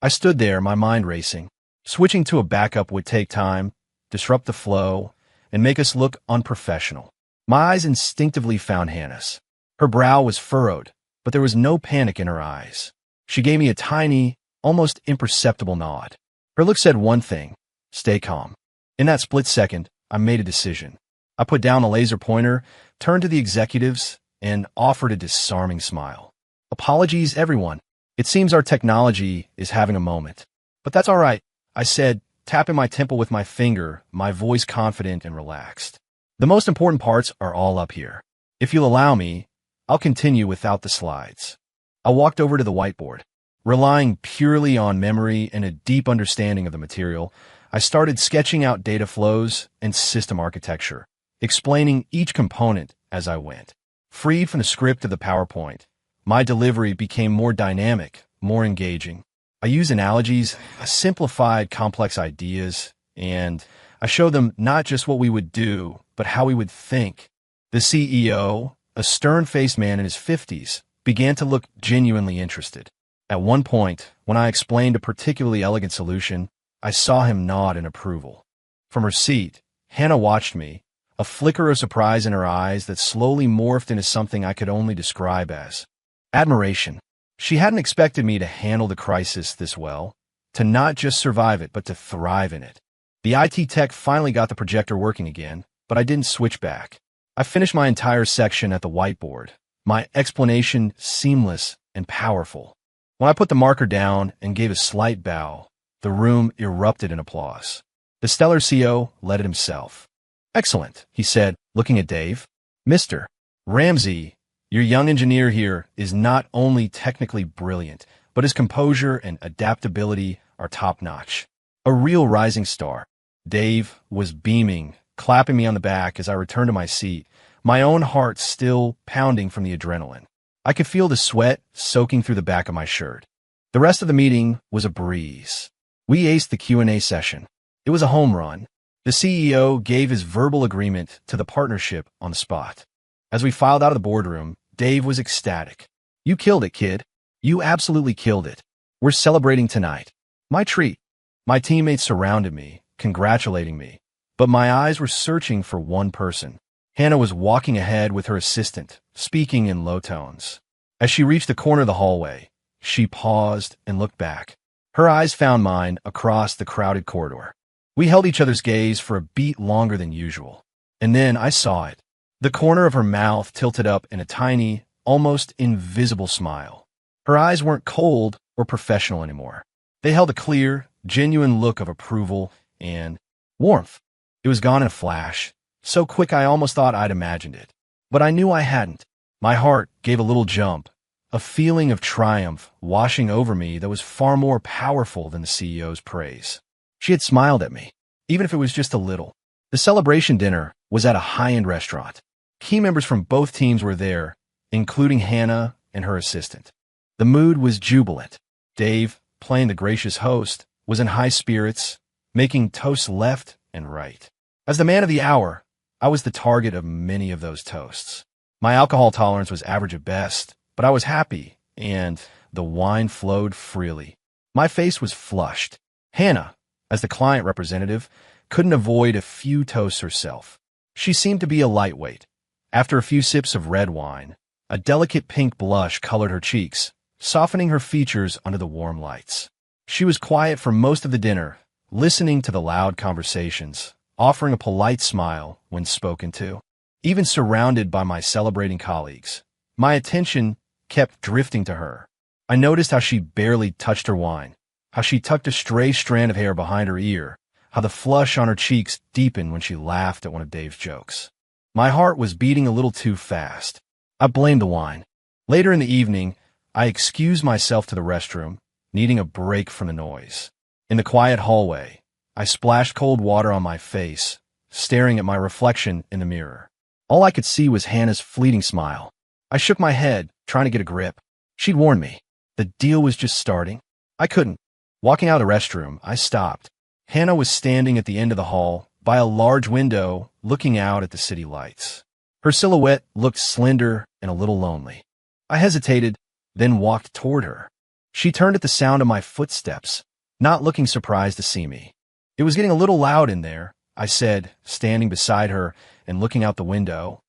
I stood there, my mind racing. Switching to a backup would take time, disrupt the flow, and make us look unprofessional. My eyes instinctively found Hannah's. Her brow was furrowed, but there was no panic in her eyes. She gave me a tiny, almost imperceptible nod. Her look said one thing: stay calm. In that split second, I made a decision. I put down a laser pointer, turned to the executives, and offered a disarming smile. Apologies, everyone. It seems our technology is having a moment. But that's all right, I said, tapping my temple with my finger, my voice confident and relaxed. The most important parts are all up here. If you'll allow me, I'll continue without the slides. I walked over to the whiteboard. Relying purely on memory and a deep understanding of the material, I started sketching out data flows and system architecture, explaining each component as I went. Freed from the script of the PowerPoint, my delivery became more dynamic, more engaging. I use analogies, I simplified complex ideas, and I showed them not just what we would do, but how we would think. The CEO, a stern-faced man in his 50s, began to look genuinely interested. At one point, when I explained a particularly elegant solution, I saw him nod in approval. From her seat, Hannah watched me, a flicker of surprise in her eyes that slowly morphed into something I could only describe as admiration. She hadn't expected me to handle the crisis this well, to not just survive it, but to thrive in it. The IT tech finally got the projector working again, but I didn't switch back. I finished my entire section at the whiteboard, my explanation seamless and powerful. When I put the marker down and gave a slight bow, the room erupted in applause. The Stellar CEO led it himself. Excellent, he said, looking at Dave. Mr. Ramsey, your young engineer here is not only technically brilliant, but his composure and adaptability are top-notch. A real rising star. Dave was beaming, clapping me on the back as I returned to my seat, my own heart still pounding from the adrenaline. I could feel the sweat soaking through the back of my shirt. The rest of the meeting was a breeze. We aced the Q&A session. It was a home run. The CEO gave his verbal agreement to the partnership on the spot. As we filed out of the boardroom, Dave was ecstatic. "You killed it, kid. You absolutely killed it. We're celebrating tonight." My treat. My teammates surrounded me, congratulating me, but my eyes were searching for one person. Hannah was walking ahead with her assistant, speaking in low tones. As she reached the corner of the hallway, she paused and looked back. Her eyes found mine across the crowded corridor. We held each other's gaze for a beat longer than usual. And then I saw it. The corner of her mouth tilted up in a tiny, almost invisible smile. Her eyes weren't cold or professional anymore. They held a clear, genuine look of approval and warmth. It was gone in a flash, so quick I almost thought I'd imagined it. But I knew I hadn't. My heart gave a little jump, a feeling of triumph washing over me that was far more powerful than the CEO's praise. She had smiled at me, even if it was just a little. The celebration dinner was at a high-end restaurant. Key members from both teams were there, including Hannah and her assistant. The mood was jubilant. Dave, playing the gracious host, was in high spirits, making toasts left and right. As the man of the hour, I was the target of many of those toasts. My alcohol tolerance was average at best, but I was happy, and the wine flowed freely. My face was flushed. Hannah, as the client representative, couldn't avoid a few toasts herself. She seemed to be a lightweight. After a few sips of red wine, a delicate pink blush colored her cheeks, softening her features under the warm lights. She was quiet for most of the dinner, listening to the loud conversations, offering a polite smile when spoken to. Even surrounded by my celebrating colleagues, my attention kept drifting to her. I noticed how she barely touched her wine, how she tucked a stray strand of hair behind her ear, how the flush on her cheeks deepened when she laughed at one of Dave's jokes. My heart was beating a little too fast. I blamed the wine. Later in the evening, I excused myself to the restroom, needing a break from the noise. In the quiet hallway, I splashed cold water on my face, staring at my reflection in the mirror. All I could see was Hannah's fleeting smile. I shook my head, trying to get a grip. She'd warned me. The deal was just starting. I couldn't. Walking out of the restroom, I stopped. Hannah was standing at the end of the hall, by a large window, looking out at the city lights. Her silhouette looked slender and a little lonely. I hesitated, then walked toward her. She turned at the sound of my footsteps, not looking surprised to see me. "It was getting a little loud in there," I said, standing beside her and looking out the window.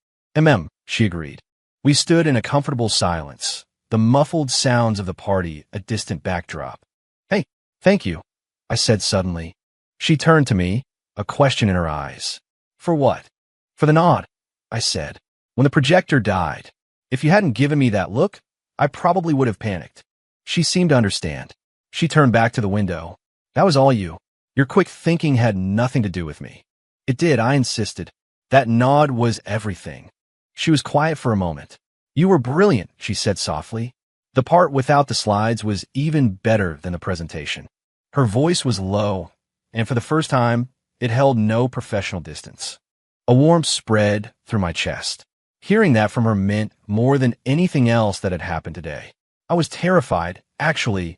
She agreed. We stood in a comfortable silence, the muffled sounds of the party a distant backdrop. "Hey, thank you," I said suddenly. She turned to me, a question in her eyes. "For what?" "For the nod," I said. "When the projector died. If you hadn't given me that look, I probably would have panicked." She seemed to understand. She turned back to the window. "That was all you. Your quick thinking had nothing to do with me." "It did," I insisted. "That nod was everything." She was quiet for a moment. "You were brilliant," she said softly. The part without the slides was even better than the presentation. Her voice was low, and for the first time, it held no professional distance. A warmth spread through my chest. Hearing that from her meant more than anything else that had happened today. I was terrified, actually,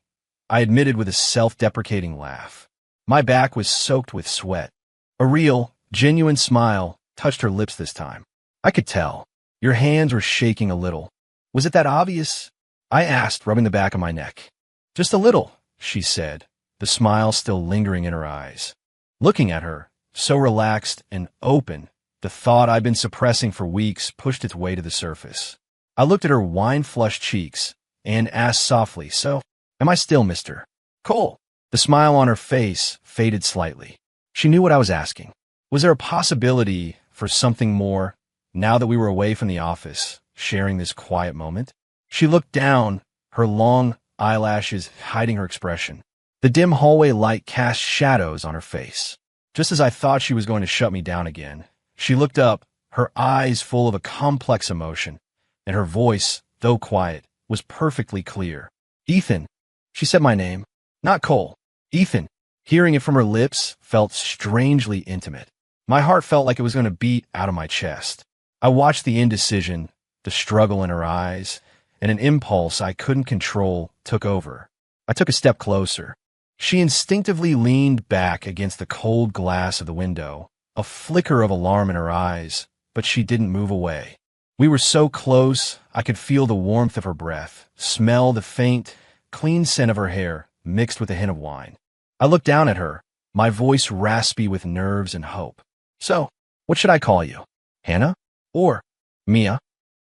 I admitted with a self-deprecating laugh. My back was soaked with sweat. A real, genuine smile touched her lips this time. I could tell. "Your hands were shaking a little. Was it that obvious?" I asked, rubbing the back of my neck. "Just a little," she said, the smile still lingering in her eyes. Looking at her, so relaxed and open, the thought I'd been suppressing for weeks pushed its way to the surface. I looked at her wine-flushed cheeks and asked softly, "So, am I still Mr. Cole?" The smile on her face faded slightly. She knew what I was asking. Was there a possibility for something more, now that we were away from the office, sharing this quiet moment? She looked down, her long eyelashes hiding her expression. The dim hallway light cast shadows on her face. Just as I thought she was going to shut me down again, she looked up, her eyes full of a complex emotion, and her voice, though quiet, was perfectly clear. "Ethan." She said my name. Not Cole. Ethan. Hearing it from her lips felt strangely intimate. My heart felt like it was going to beat out of my chest. I watched the indecision, the struggle in her eyes, and an impulse I couldn't control took over. I took a step closer. She instinctively leaned back against the cold glass of the window, a flicker of alarm in her eyes, but she didn't move away. We were so close, I could feel the warmth of her breath, smell the faint, clean scent of her hair, mixed with a hint of wine. I looked down at her, my voice raspy with nerves and hope. So, what should I call you? Hannah? Or Mia?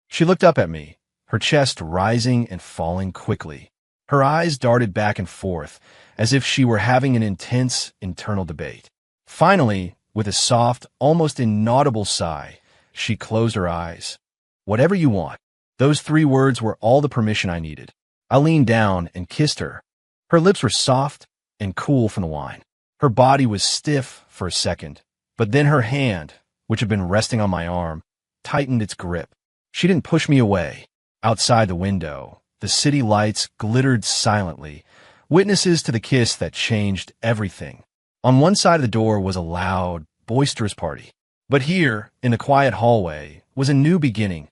She looked up at me, her chest rising and falling quickly. Her eyes darted back and forth, as if she were having an intense internal debate. Finally, with a soft, almost inaudible sigh, she closed her eyes. Whatever you want. Those 3 words were all the permission I needed. I leaned down and kissed her. Her lips were soft and cool from the wine. Her body was stiff for a second, but then her hand, which had been resting on my arm, tightened its grip. She didn't push me away. Outside the window, the city lights glittered silently, witnesses to the kiss that changed everything. On one side of the door was a loud, boisterous party. But here, in the quiet hallway, was a new beginning.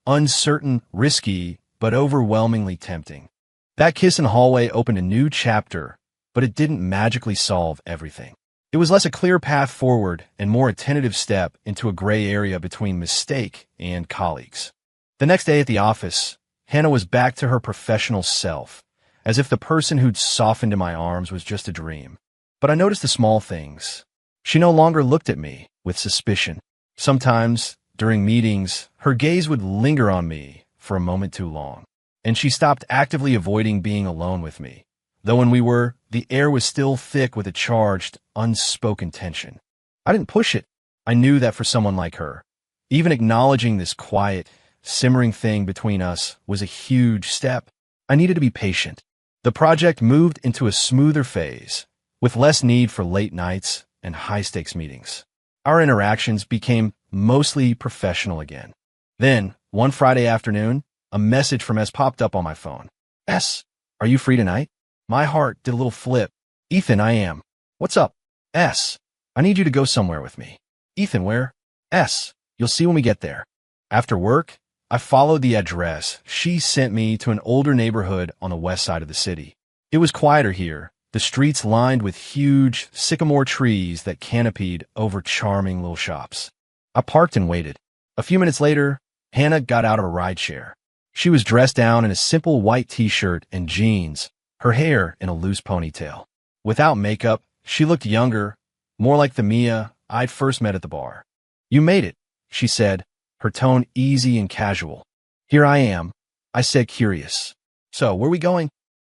Uncertain, risky, but overwhelmingly tempting. That kiss in the hallway opened a new chapter, but it didn't magically solve everything. It was less a clear path forward and more a tentative step into a gray area between mistake and colleagues. The next day at the office, Hannah was back to her professional self, as if the person who'd softened in my arms was just a dream. But I noticed the small things. She no longer looked at me with suspicion. Sometimes, during meetings, her gaze would linger on me for a moment too long, and she stopped actively avoiding being alone with me. Though when we were, the air was still thick with a charged, unspoken tension. I didn't push it. I knew that for someone like her, even acknowledging this quiet, simmering thing between us was a huge step. I needed to be patient. The project moved into a smoother phase, with less need for late nights and high-stakes meetings. Our interactions became mostly professional again. Then, one Friday afternoon, a message from S popped up on my phone. S, are you free tonight? My heart did a little flip. Ethan, I am. What's up? S, I need you to go somewhere with me. Ethan, where? S, you'll see when we get there. After work, I followed the address she sent me to an older neighborhood on the west side of the city. It was quieter here, the streets lined with huge sycamore trees that canopied over charming little shops. I parked and waited. A few minutes later, Hannah got out of a rideshare. She was dressed down in a simple white t-shirt and jeans, her hair in a loose ponytail. Without makeup, she looked younger, more like the Mia I'd first met at the bar. You made it, she said, her tone easy and casual. Here I am, I said, curious. So, where are we going?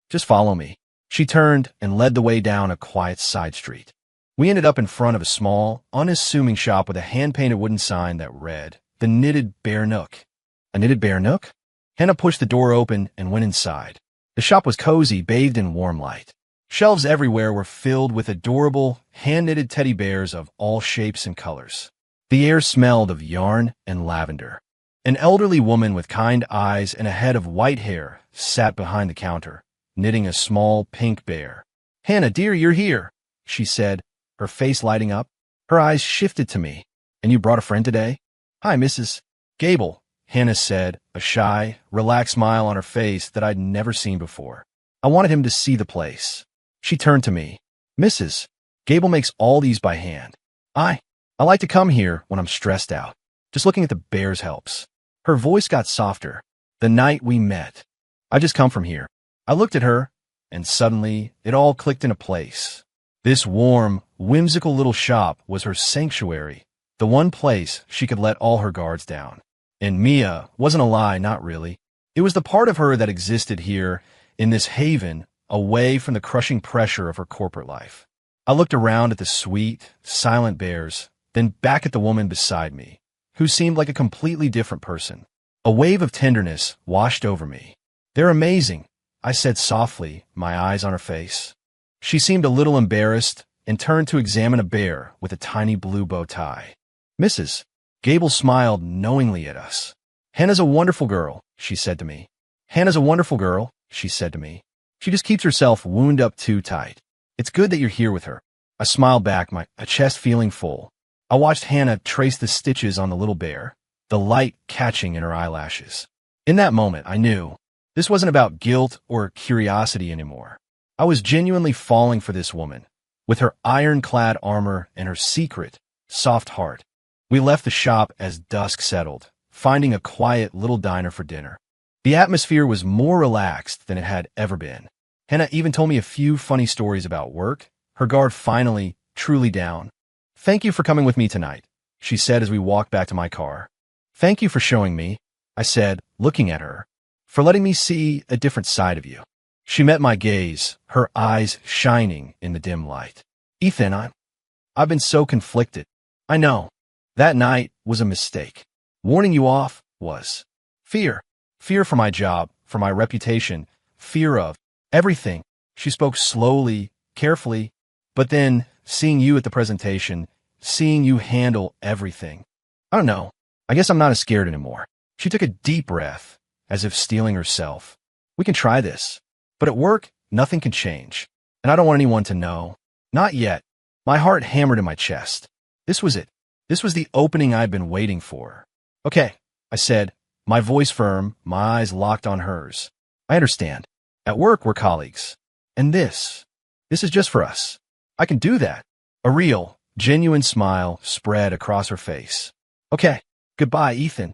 Just follow me. She turned and led the way down a quiet side street. We ended up in front of a small, unassuming shop with a hand-painted wooden sign that read, The Knitted Bear Nook. A knitted bear nook? Hannah pushed the door open and went inside. The shop was cozy, bathed in warm light. Shelves everywhere were filled with adorable, hand-knitted teddy bears of all shapes and colors. The air smelled of yarn and lavender. An elderly woman with kind eyes and a head of white hair sat behind the counter, knitting a small pink bear. Hannah, dear, you're here, she said, her face lighting up. Her eyes shifted to me. And you brought a friend today? Hi, Mrs. Gable, Hannah said, a shy, relaxed smile on her face that I'd never seen before. I wanted him to see the place. She turned to me. Mrs. Gable makes all these by hand. I like to come here when I'm stressed out. Just looking at the bears helps. Her voice got softer. The night we met. I just come from here. I looked at her, and suddenly it all clicked into place. This warm, whimsical little shop was her sanctuary, the one place she could let all her guards down. And Mia wasn't a lie, not really. It was the part of her that existed here, in this haven, away from the crushing pressure of her corporate life. I looked around at the sweet, silent bears, then back at the woman beside me, who seemed like a completely different person. A wave of tenderness washed over me. They're amazing, I said softly, my eyes on her face. She seemed a little embarrassed and turned to examine a bear with a tiny blue bow tie. Mrs. Gable smiled knowingly at us. Hannah's a wonderful girl, she said to me. Hannah's a wonderful girl, she said to me. She just keeps herself wound up too tight. It's good that you're here with her. I smiled back, my chest feeling full. I watched Hannah trace the stitches on the little bear, the light catching in her eyelashes. In that moment, I knew this wasn't about guilt or curiosity anymore. I was genuinely falling for this woman, with her ironclad armor and her secret, soft heart. We left the shop as dusk settled, finding a quiet little diner for dinner. The atmosphere was more relaxed than it had ever been. Hannah even told me a few funny stories about work, her guard finally, truly down. "Thank you for coming with me tonight," she said as we walked back to my car. "Thank you for showing me," I said, looking at her, "for letting me see a different side of you." She met my gaze, her eyes shining in the dim light. "Ethan, I've been so conflicted. I know. That night was a mistake. Warning you off was fear. Fear for my job, for my reputation, fear of everything." She spoke slowly, carefully, but then seeing you at the presentation, seeing you handle everything. I don't know. I guess I'm not as scared anymore. She took a deep breath, as if steeling herself. "We can try this. But at work, nothing can change. And I don't want anyone to know. Not yet." My heart hammered in my chest. This was it. This was the opening I'd been waiting for. "Okay," I said, my voice firm, my eyes locked on hers. "I understand. At work, we're colleagues. And this is just for us. I can do that." A real, genuine smile spread across her face. "Okay. Goodbye, Ethan."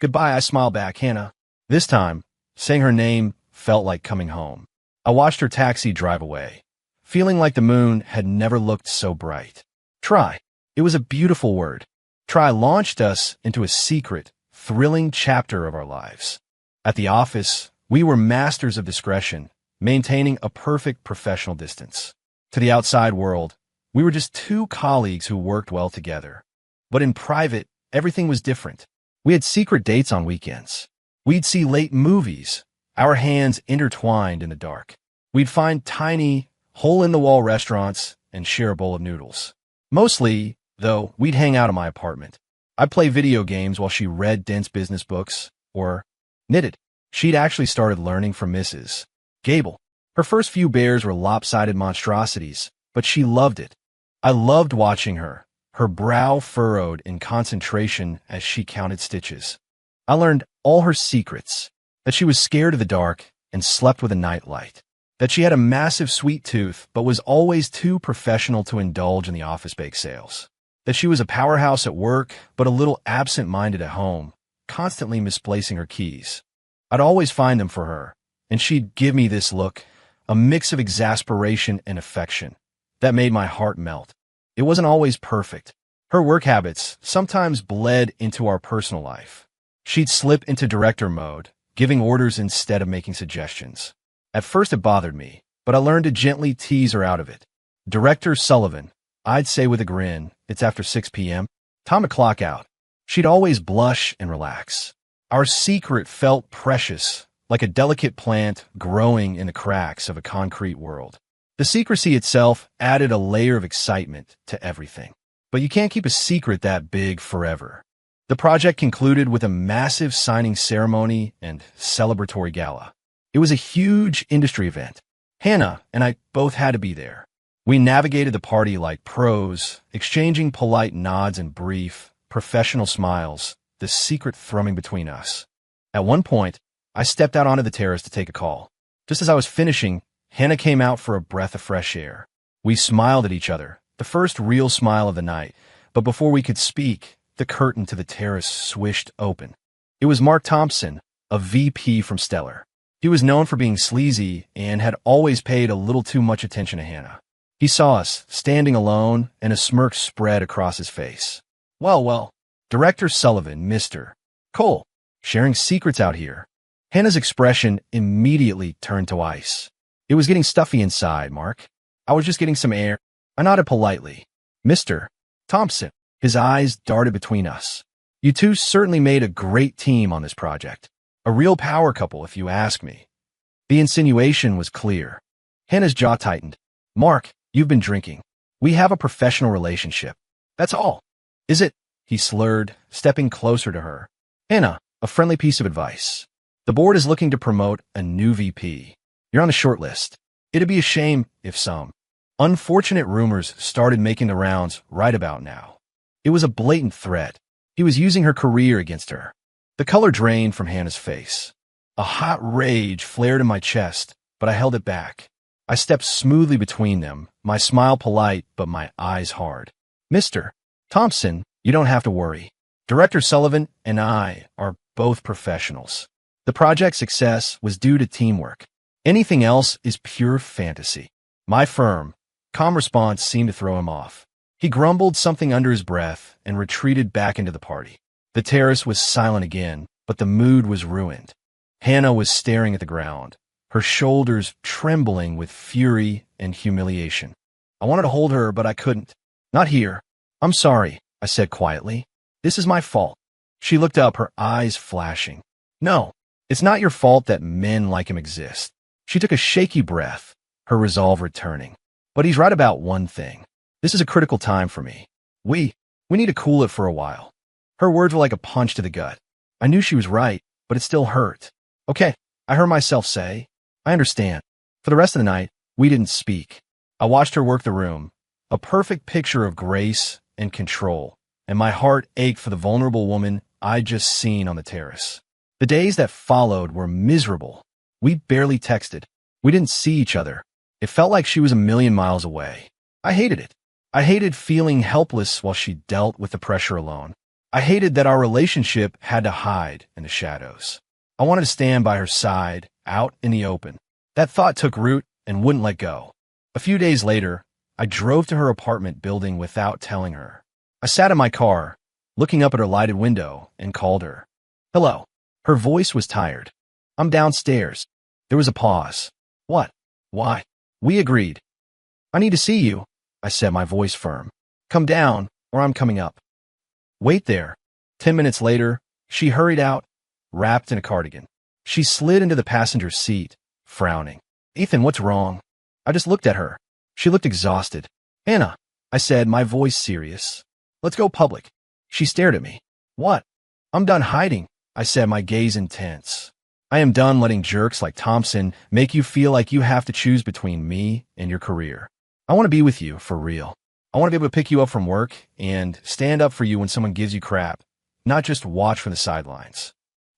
"Goodbye," I smiled back, Hannah. This time, saying her name felt like coming home. I watched her taxi drive away, feeling like the moon had never looked so bright. Try. It was a beautiful word. Try launched us into a secret, thrilling chapter of our lives. At the office, we were masters of discretion, maintaining a perfect professional distance. To the outside world, we were just two colleagues who worked well together. But in private, everything was different. We had secret dates on weekends. We'd see late movies, our hands intertwined in the dark. We'd find tiny, hole-in-the-wall restaurants and share a bowl of noodles. Mostly, though, we'd hang out in my apartment. I'd play video games while she read dense business books or knitted. She'd actually started learning from Mrs. Gable. Her first few bears were lopsided monstrosities, but she loved it. I loved watching her, her brow furrowed in concentration as she counted stitches. I learned all her secrets, that she was scared of the dark and slept with a nightlight, that she had a massive sweet tooth but was always too professional to indulge in the office bake sales, that she was a powerhouse at work but a little absent-minded at home, constantly misplacing her keys. I'd always find them for her, and she'd give me this look, a mix of exasperation and affection, that made my heart melt. It wasn't always perfect. Her work habits sometimes bled into our personal life. She'd slip into director mode, giving orders instead of making suggestions. At first it bothered me, but I learned to gently tease her out of it. "Director Sullivan," I'd say with a grin, "it's after 6 p.m. Time to clock out." She'd always blush and relax. Our secret felt precious, like a delicate plant growing in the cracks of a concrete world. The secrecy itself added a layer of excitement to everything. But you can't keep a secret that big forever. The project concluded with a massive signing ceremony and celebratory gala. It was a huge industry event. Hannah and I both had to be there. We navigated the party like pros, exchanging polite nods and brief, professional smiles, the secret thrumming between us. At one point, I stepped out onto the terrace to take a call. Just as I was finishing, Hannah came out for a breath of fresh air. We smiled at each other, the first real smile of the night, but before we could speak, the curtain to the terrace swished open. It was Mark Thompson, a VP from Stellar. He was known for being sleazy and had always paid a little too much attention to Hannah. He saw us, standing alone, and a smirk spread across his face. Well, Director Sullivan, Mr. Cole, sharing secrets out here." Hannah's expression immediately turned to ice. "It was getting stuffy inside, Mark. I was just getting some air." I nodded politely. "Mr. Thompson." His eyes darted between us. "You two certainly made a great team on this project. A real power couple, if you ask me." The insinuation was clear. Hannah's jaw tightened. "Mark, you've been drinking. We have a professional relationship. That's all." "Is it?" he slurred, stepping closer to her. "Hannah, a friendly piece of advice. The board is looking to promote a new VP. You're on the short list. It'd be a shame if some unfortunate rumors started making the rounds right about now." It was a blatant threat. He was using her career against her. The color drained from Hannah's face. A hot rage flared in my chest, but I held it back. I stepped smoothly between them, my smile polite but my eyes hard. Mr. Thompson, you don't have to worry. Director Sullivan and I are both professionals. The project's success was due to teamwork. Anything else is pure fantasy. My firm, calm response seemed to throw him off. He grumbled something under his breath and retreated back into the party. The terrace was silent again, but the mood was ruined. Hannah was staring at the ground, her shoulders trembling with fury and humiliation. I wanted to hold her, but I couldn't. Not here. I'm sorry, I said quietly. This is my fault. She looked up, her eyes flashing. No, it's not your fault that men like him exist. She took a shaky breath, her resolve returning. But he's right about one thing. This is a critical time for me. We need to cool it for a while. Her words were like a punch to the gut. I knew she was right, but it still hurt. Okay, I heard myself say. I understand. For the rest of the night, we didn't speak. I watched her work the room, a perfect picture of grace and control, and my heart ached for the vulnerable woman I'd just seen on the terrace. The days that followed were miserable. We barely texted. We didn't see each other. It felt like she was a million miles away. I hated it. I hated feeling helpless while she dealt with the pressure alone. I hated that our relationship had to hide in the shadows. I wanted to stand by her side, out in the open. That thought took root and wouldn't let go. A few days later, I drove to her apartment building without telling her. I sat in my car, looking up at her lighted window, and called her. Hello. Her voice was tired. I'm downstairs. There was a pause. What? Why? We agreed. I need to see you, I said, my voice firm. Come down, or I'm coming up. Wait there. 10 minutes later, she hurried out, wrapped in a cardigan. She slid into the passenger seat, frowning. Ethan, what's wrong? I just looked at her. She looked exhausted. Hannah, I said, my voice serious. Let's go public. She stared at me. What? I'm done hiding, I said, my gaze intense. I am done letting jerks like Thompson make you feel like you have to choose between me and your career. I want to be with you for real. I want to be able to pick you up from work and stand up for you when someone gives you crap, not just watch from the sidelines.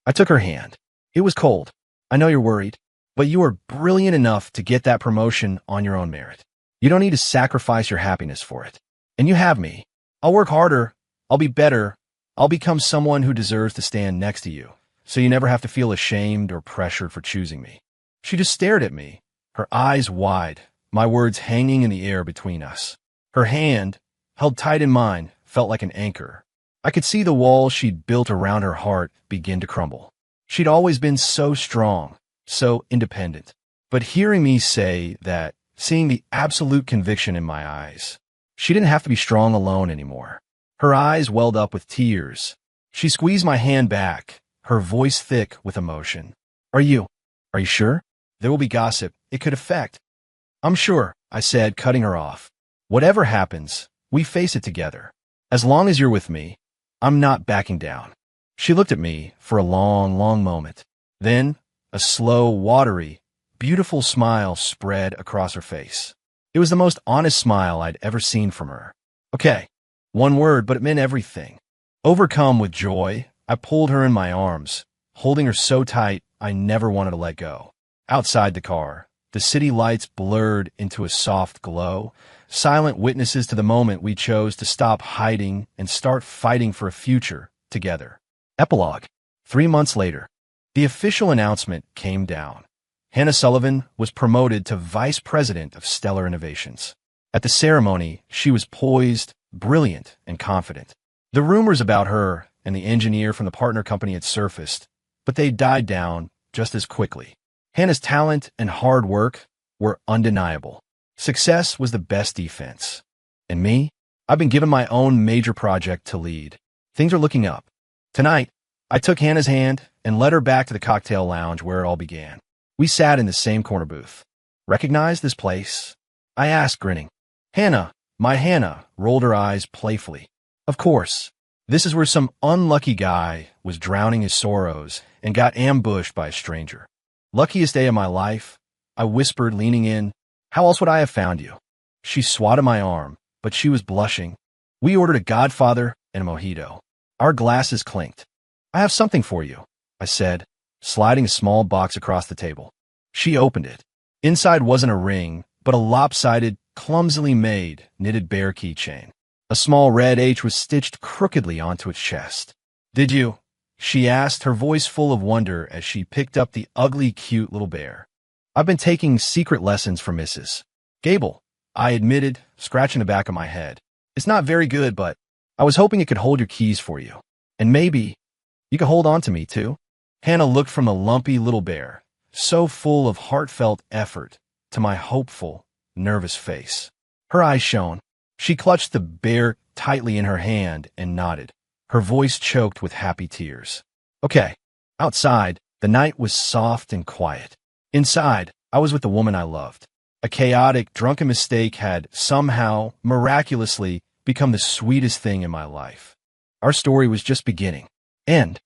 I took her hand. It was cold. I know you're worried, but you are brilliant enough to get that promotion on your own merit. You don't need to sacrifice your happiness for it. And you have me. I'll work harder. I'll be better. I'll become someone who deserves to stand next to you, so you never have to feel ashamed or pressured for choosing me. She just stared at me, her eyes wide, my words hanging in the air between us. Her hand, held tight in mine, felt like an anchor. I could see the walls she'd built around her heart begin to crumble. She'd always been so strong, so independent. But hearing me say that, seeing the absolute conviction in my eyes, she didn't have to be strong alone anymore. Her eyes welled up with tears. She squeezed my hand back, her voice thick with emotion. Are you sure? There will be gossip. It could affect. I'm sure, I said, cutting her off. Whatever happens, we face it together. As long as you're with me, I'm not backing down. She looked at me for a long, long moment. Then, a slow, watery, beautiful smile spread across her face. It was the most honest smile I'd ever seen from her. Okay, one word, but it meant everything. Overcome with joy, I pulled her in my arms, holding her so tight I never wanted to let go. Outside the car, the city lights blurred into a soft glow, silent witnesses to the moment we chose to stop hiding and start fighting for a future together. Epilogue. 3 months later, the official announcement came down. Hannah Sullivan was promoted to Vice President of Stellar Innovations. At the ceremony, she was poised, brilliant, and confident. The rumors about her and the engineer from the partner company had surfaced, but they died down just as quickly. Hannah's talent and hard work were undeniable. Success was the best defense. And me? I've been given my own major project to lead. Things are looking up. Tonight, I took Hannah's hand and led her back to the cocktail lounge where it all began. We sat in the same corner booth. Recognize this place? I asked, grinning. Hannah, my Hannah, rolled her eyes playfully. Of course. This is where some unlucky guy was drowning his sorrows and got ambushed by a stranger. Luckiest day of my life, I whispered, leaning in. How else would I have found you? She swatted my arm, but she was blushing. We ordered a Godfather and a mojito. Our glasses clinked. I have something for you, I said, sliding a small box across the table. She opened it. Inside wasn't a ring, but a lopsided, clumsily made, knitted bear keychain. A small red H was stitched crookedly onto its chest. "Did you?" she asked, her voice full of wonder as she picked up the ugly, cute little bear. "I've been taking secret lessons from Mrs. Gable," I admitted, scratching the back of my head. "It's not very good, but I was hoping it could hold your keys for you. And maybe you could hold on to me, too." Hannah looked from the lumpy little bear, so full of heartfelt effort, to my hopeful, nervous face. Her eyes shone. She clutched the bear tightly in her hand and nodded, her voice choked with happy tears. Okay. Outside, the night was soft and quiet. Inside, I was with the woman I loved. A chaotic, drunken mistake had somehow, miraculously, become the sweetest thing in my life. Our story was just beginning. End.